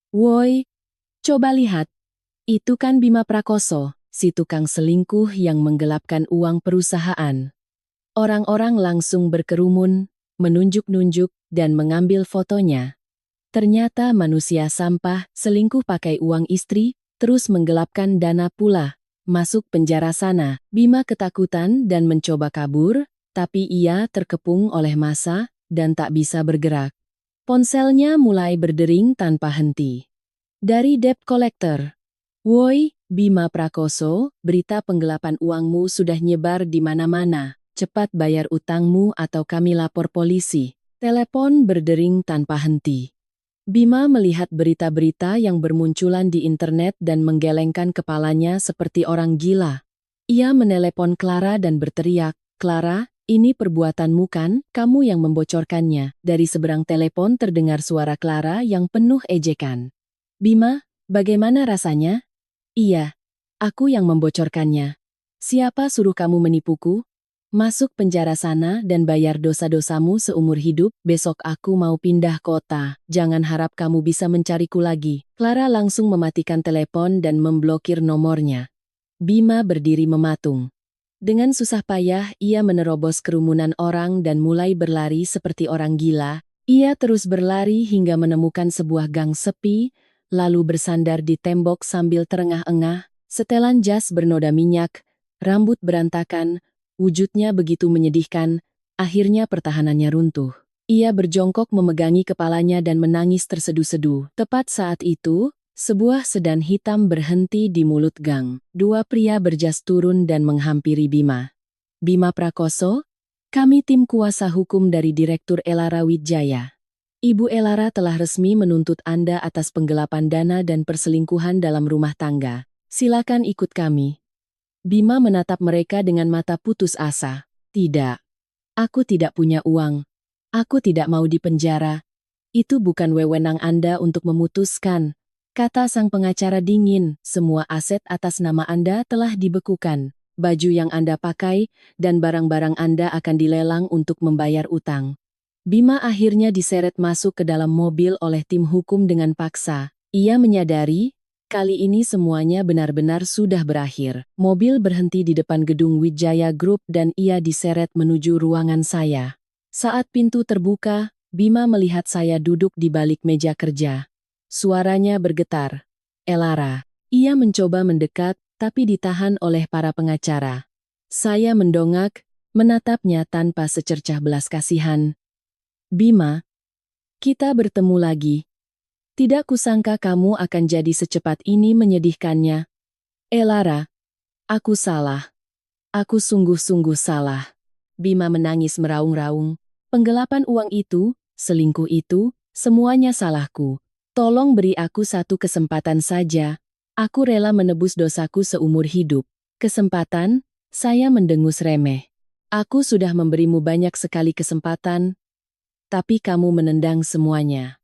"Woi, coba lihat. Itu kan Bima Prakoso, si tukang selingkuh yang menggelapkan uang perusahaan." Orang-orang langsung berkerumun, menunjuk-nunjuk, dan mengambil fotonya. Ternyata manusia sampah, selingkuh pakai uang istri, terus menggelapkan dana pula. Masuk penjara sana. Bima ketakutan dan mencoba kabur, tapi ia terkepung oleh massa dan tak bisa bergerak. Ponselnya mulai berdering tanpa henti. Dari debt collector. "Woi, Bima Prakoso, berita penggelapan uangmu sudah nyebar di mana-mana. Cepat bayar utangmu atau kami lapor polisi." Telepon berdering tanpa henti. Bima melihat berita-berita yang bermunculan di internet dan menggelengkan kepalanya seperti orang gila. Ia menelepon Clara dan berteriak, "Clara, ini perbuatanmu kan? Kamu yang membocorkannya." Dari seberang telepon terdengar suara Clara yang penuh ejekan. "Bima, bagaimana rasanya?" "Iya, aku yang membocorkannya." "Siapa suruh kamu menipuku? Masuk penjara sana dan bayar dosa-dosamu seumur hidup. Besok aku mau pindah kota. Jangan harap kamu bisa mencariku lagi." Clara langsung mematikan telepon dan memblokir nomornya. Bima berdiri mematung. Dengan susah payah ia menerobos kerumunan orang dan mulai berlari seperti orang gila. Ia terus berlari hingga menemukan sebuah gang sepi, lalu bersandar di tembok sambil terengah-engah. Setelan jas bernoda minyak, rambut berantakan, wujudnya begitu menyedihkan, akhirnya pertahanannya runtuh. Ia berjongkok memegangi kepalanya dan menangis terseduh-seduh. Tepat saat itu, sebuah sedan hitam berhenti di mulut gang. 2 pria berjas turun dan menghampiri Bima. "Bima Prakoso, kami tim kuasa hukum dari Direktur Elara Wijaya. Ibu Elara telah resmi menuntut Anda atas penggelapan dana dan perselingkuhan dalam rumah tangga. Silakan ikut kami." Bima menatap mereka dengan mata putus asa. "Tidak. Aku tidak punya uang. Aku tidak mau dipenjara. Itu bukan wewenang Anda untuk memutuskan," kata sang pengacara dingin. "Semua aset atas nama Anda telah dibekukan. Baju yang Anda pakai dan barang-barang Anda akan dilelang untuk membayar utang." Bima akhirnya diseret masuk ke dalam mobil oleh tim hukum dengan paksa. Ia menyadari, kali ini semuanya benar-benar sudah berakhir. Mobil berhenti di depan gedung Wijaya Group dan ia diseret menuju ruangan saya. Saat pintu terbuka, Bima melihat saya duduk di balik meja kerja. Suaranya bergetar. "Elara." Ia mencoba mendekat, tapi ditahan oleh para pengacara. Saya mendongak, menatapnya tanpa secercah belas kasihan. "Bima, kita bertemu lagi. Tidak kusangka kamu akan jadi secepat ini menyedihkannya." "Elara, aku salah. Aku sungguh-sungguh salah." Bima menangis meraung-raung. "Penggelapan uang itu, selingkuh itu, semuanya salahku. Tolong beri aku satu kesempatan saja. Aku rela menebus dosaku seumur hidup." "Kesempatan?" Saya mendengus remeh. "Aku sudah memberimu banyak sekali kesempatan, tapi kamu menendang semuanya.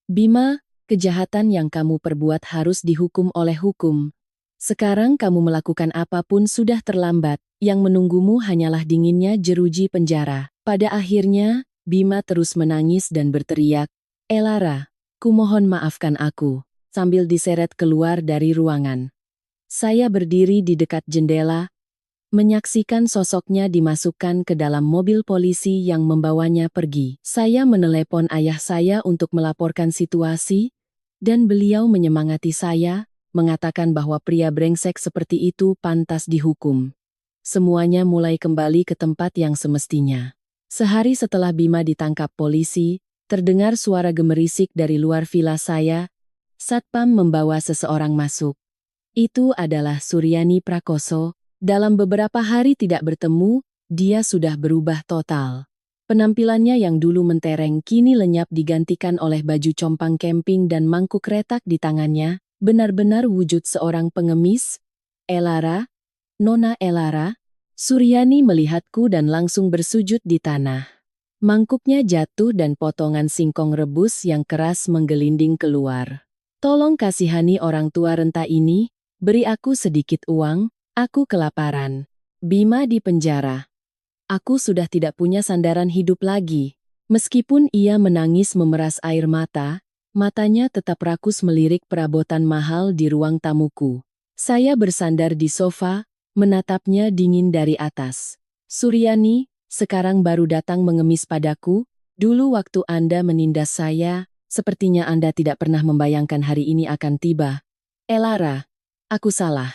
Bima, kejahatan yang kamu perbuat harus dihukum oleh hukum. Sekarang kamu melakukan apapun sudah terlambat, yang menunggumu hanyalah dinginnya jeruji penjara." Pada akhirnya, Bima terus menangis dan berteriak, "Elara, kumohon maafkan aku," sambil diseret keluar dari ruangan. Saya berdiri di dekat jendela, menyaksikan sosoknya dimasukkan ke dalam mobil polisi yang membawanya pergi. Saya menelepon ayah saya untuk melaporkan situasi, dan beliau menyemangati saya, mengatakan bahwa pria brengsek seperti itu pantas dihukum. Semuanya mulai kembali ke tempat yang semestinya. Sehari setelah Bima ditangkap polisi, terdengar suara gemerisik dari luar villa saya. Satpam membawa seseorang masuk. Itu adalah Suryani Prakoso. Dalam beberapa hari tidak bertemu, dia sudah berubah total. Penampilannya yang dulu mentereng kini lenyap digantikan oleh baju compang camping dan mangkuk retak di tangannya, benar-benar wujud seorang pengemis. Elara, Nona Elara. Suryani melihatku dan langsung bersujud di tanah. Mangkuknya jatuh dan potongan singkong rebus yang keras menggelinding keluar. Tolong kasihani orang tua renta ini, beri aku sedikit uang, aku kelaparan. Bima di penjara. Aku sudah tidak punya sandaran hidup lagi. Meskipun ia menangis memeras air mata, matanya tetap rakus melirik perabotan mahal di ruang tamuku. Saya bersandar di sofa, menatapnya dingin dari atas. Suryani, sekarang baru datang mengemis padaku. Dulu waktu Anda menindas saya, sepertinya Anda tidak pernah membayangkan hari ini akan tiba. Elara, aku salah.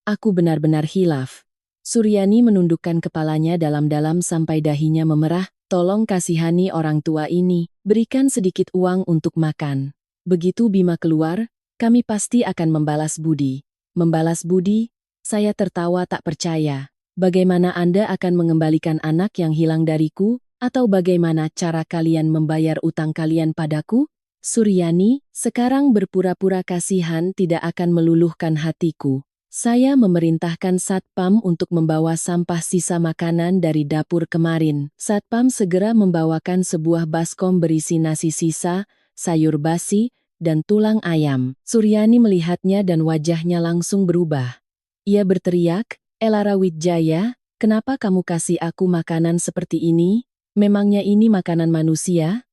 Aku benar-benar hilaf. Suryani menundukkan kepalanya dalam-dalam sampai dahinya memerah. Tolong kasihani orang tua ini, berikan sedikit uang untuk makan. Begitu Bima keluar, kami pasti akan membalas budi. Membalas budi? Saya tertawa tak percaya. Bagaimana Anda akan mengembalikan anak yang hilang dariku, atau bagaimana cara kalian membayar utang kalian padaku? Suryani, sekarang berpura-pura kasihan tidak akan meluluhkan hatiku. Saya memerintahkan Satpam untuk membawa sampah sisa makanan dari dapur kemarin. Satpam segera membawakan sebuah baskom berisi nasi sisa, sayur basi, dan tulang ayam. Suryani melihatnya dan wajahnya langsung berubah. Ia berteriak, Elara Wijaya, kenapa kamu kasih aku makanan seperti ini? Memangnya ini makanan manusia?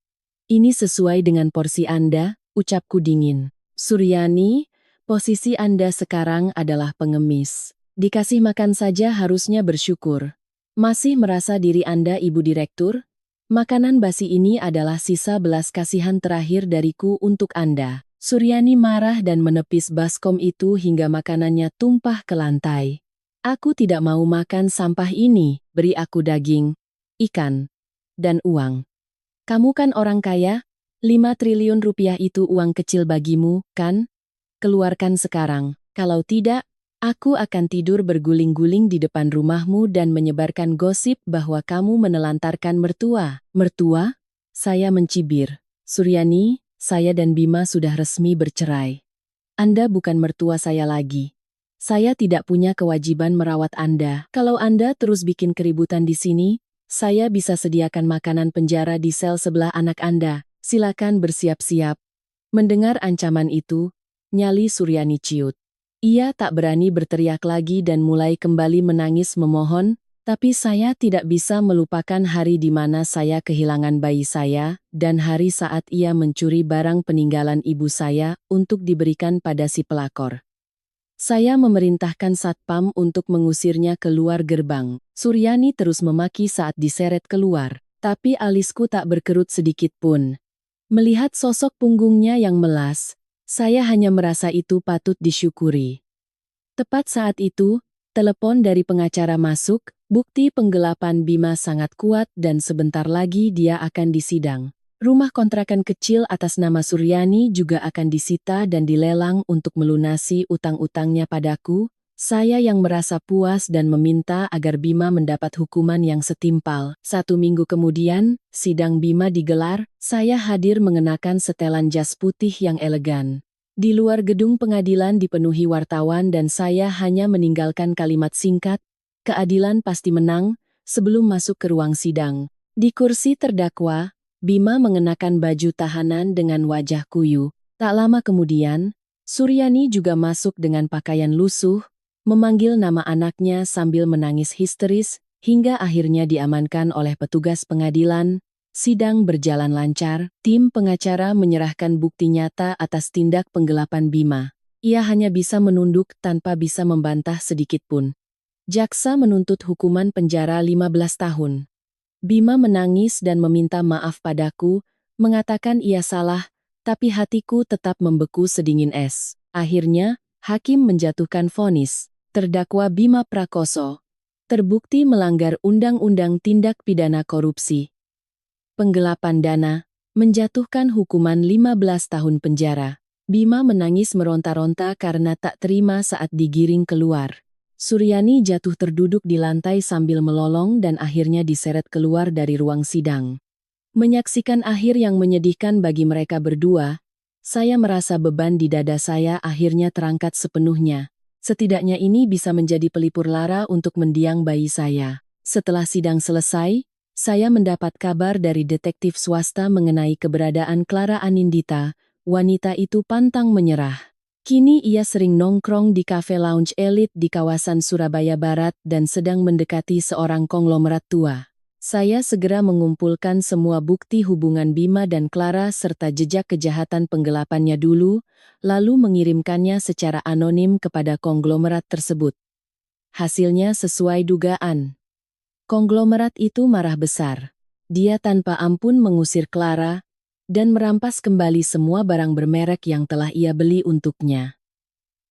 Ini sesuai dengan porsi Anda, ucapku dingin. Suryani, posisi Anda sekarang adalah pengemis. Dikasih makan saja harusnya bersyukur. Masih merasa diri Anda ibu direktur? Makanan basi ini adalah sisa belas kasihan terakhir dariku untuk Anda. Suryani marah dan menepis baskom itu hingga makanannya tumpah ke lantai. Aku tidak mau makan sampah ini, beri aku daging, ikan, dan uang. Kamu kan orang kaya, 5 triliun rupiah itu uang kecil bagimu, kan? Keluarkan sekarang, kalau tidak, aku akan tidur berguling-guling di depan rumahmu dan menyebarkan gosip bahwa kamu menelantarkan mertua. Mertua? Saya mencibir. Suryani, saya dan Bima sudah resmi bercerai. Anda bukan mertua saya lagi. Saya tidak punya kewajiban merawat Anda. Kalau Anda terus bikin keributan di sini, saya bisa sediakan makanan penjara di sel sebelah anak Anda. Silakan bersiap-siap. Mendengar ancaman itu, nyali Suryani ciut. Ia tak berani berteriak lagi dan mulai kembali menangis memohon, tapi saya tidak bisa melupakan hari di mana saya kehilangan bayi saya, dan hari saat ia mencuri barang peninggalan ibu saya untuk diberikan pada si pelakor. Saya memerintahkan Satpam untuk mengusirnya keluar gerbang. Suryani terus memaki saat diseret keluar, tapi alisku tak berkerut sedikit pun. Melihat sosok punggungnya yang melas, saya hanya merasa itu patut disyukuri. Tepat saat itu, telepon dari pengacara masuk, bukti penggelapan Bima sangat kuat dan sebentar lagi dia akan disidang. Rumah kontrakan kecil atas nama Suryani juga akan disita dan dilelang untuk melunasi utang-utangnya padaku. Saya yang merasa puas dan meminta agar Bima mendapat hukuman yang setimpal. 1 minggu kemudian, sidang Bima digelar, saya hadir mengenakan setelan jas putih yang elegan. Di luar gedung pengadilan dipenuhi wartawan dan saya hanya meninggalkan kalimat singkat, keadilan pasti menang, sebelum masuk ke ruang sidang. Di kursi terdakwa, Bima mengenakan baju tahanan dengan wajah kuyu. Tak lama kemudian, Suryani juga masuk dengan pakaian lusuh, memanggil nama anaknya sambil menangis histeris, hingga akhirnya diamankan oleh petugas pengadilan. Sidang berjalan lancar, tim pengacara menyerahkan bukti nyata atas tindak penggelapan Bima. Ia hanya bisa menunduk tanpa bisa membantah sedikit pun. Jaksa menuntut hukuman penjara 15 tahun. Bima menangis dan meminta maaf padaku, mengatakan ia salah, tapi hatiku tetap membeku sedingin es. Akhirnya, hakim menjatuhkan vonis. Terdakwa Bima Prakoso terbukti melanggar Undang-Undang Tindak Pidana Korupsi, penggelapan dana, menjatuhkan hukuman 15 tahun penjara. Bima menangis meronta-ronta karena tak terima saat digiring keluar. Suryani jatuh terduduk di lantai sambil melolong dan akhirnya diseret keluar dari ruang sidang. Menyaksikan akhir yang menyedihkan bagi mereka berdua, saya merasa beban di dada saya akhirnya terangkat sepenuhnya. Setidaknya ini bisa menjadi pelipur lara untuk mendiang bayi saya. Setelah sidang selesai, saya mendapat kabar dari detektif swasta mengenai keberadaan Clara Anindita. Wanita itu pantang menyerah. Kini ia sering nongkrong di kafe lounge elit di kawasan Surabaya Barat dan sedang mendekati seorang konglomerat tua. Saya segera mengumpulkan semua bukti hubungan Bima dan Clara serta jejak kejahatan penggelapannya dulu, lalu mengirimkannya secara anonim kepada konglomerat tersebut. Hasilnya sesuai dugaan. Konglomerat itu marah besar. Dia tanpa ampun mengusir Clara dan merampas kembali semua barang bermerek yang telah ia beli untuknya.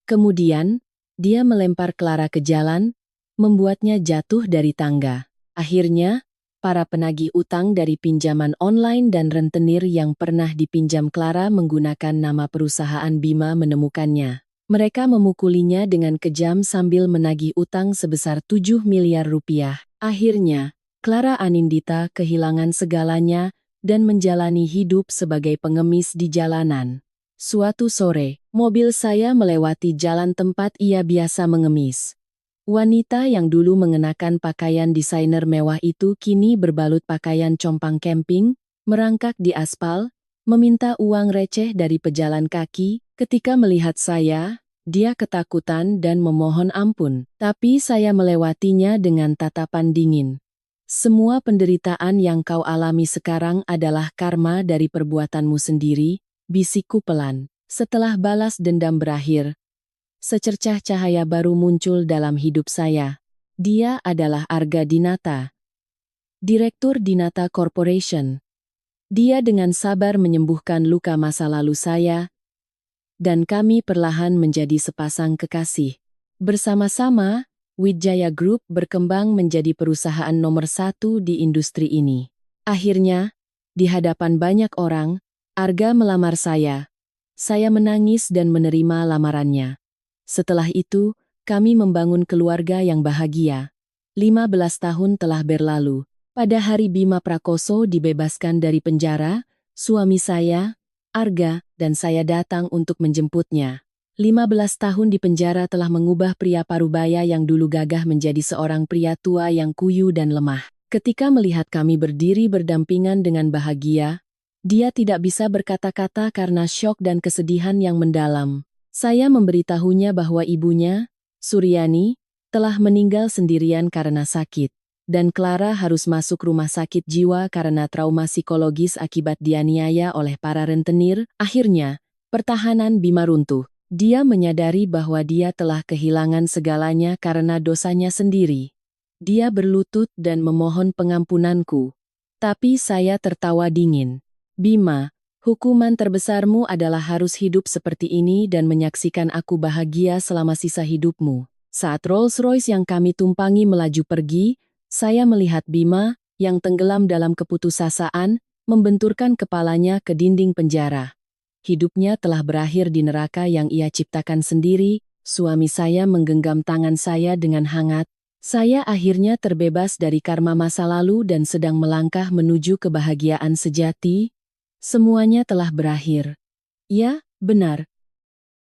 Kemudian, dia melempar Clara ke jalan, membuatnya jatuh dari tangga. Akhirnya, para penagih utang dari pinjaman online dan rentenir yang pernah dipinjam Clara menggunakan nama perusahaan Bima menemukannya. Mereka memukulinya dengan kejam sambil menagih utang sebesar 7 miliar rupiah. Akhirnya, Clara Anindita kehilangan segalanya dan menjalani hidup sebagai pengemis di jalanan. Suatu sore, mobil saya melewati jalan tempat ia biasa mengemis. Wanita yang dulu mengenakan pakaian desainer mewah itu kini berbalut pakaian compang camping, merangkak di aspal, meminta uang receh dari pejalan kaki. Ketika melihat saya, dia ketakutan dan memohon ampun, tapi saya melewatinya dengan tatapan dingin. Semua penderitaan yang kau alami sekarang adalah karma dari perbuatanmu sendiri, bisikku pelan. Setelah balas dendam berakhir, secercah cahaya baru muncul dalam hidup saya. Dia adalah Arga Dinata, Direktur Dinata Corporation. Dia dengan sabar menyembuhkan luka masa lalu saya, dan kami perlahan menjadi sepasang kekasih. Bersama-sama, Wijaya Group berkembang menjadi perusahaan nomor 1 di industri ini. Akhirnya, di hadapan banyak orang, Arga melamar saya. Saya menangis dan menerima lamarannya. Setelah itu, kami membangun keluarga yang bahagia. 15 tahun telah berlalu. Pada hari Bima Prakoso dibebaskan dari penjara, suami saya, Arga, dan saya datang untuk menjemputnya. 15 tahun di penjara telah mengubah pria parubaya yang dulu gagah menjadi seorang pria tua yang kuyu dan lemah. Ketika melihat kami berdiri berdampingan dengan bahagia, dia tidak bisa berkata-kata karena syok dan kesedihan yang mendalam. Saya memberitahunya bahwa ibunya, Suryani, telah meninggal sendirian karena sakit, dan Clara harus masuk rumah sakit jiwa karena trauma psikologis akibat dianiaya oleh para rentenir. Akhirnya, pertahanan Bima runtuh. Dia menyadari bahwa dia telah kehilangan segalanya karena dosanya sendiri. Dia berlutut dan memohon pengampunanku. Tapi saya tertawa dingin. Bima, hukuman terbesarmu adalah harus hidup seperti ini dan menyaksikan aku bahagia selama sisa hidupmu. Saat Rolls-Royce yang kami tumpangi melaju pergi, saya melihat Bima, yang tenggelam dalam keputusasaan, membenturkan kepalanya ke dinding penjara. Hidupnya telah berakhir di neraka yang ia ciptakan sendiri. Suami saya menggenggam tangan saya dengan hangat. Saya akhirnya terbebas dari karma masa lalu dan sedang melangkah menuju kebahagiaan sejati. Semuanya telah berakhir. Ya, benar,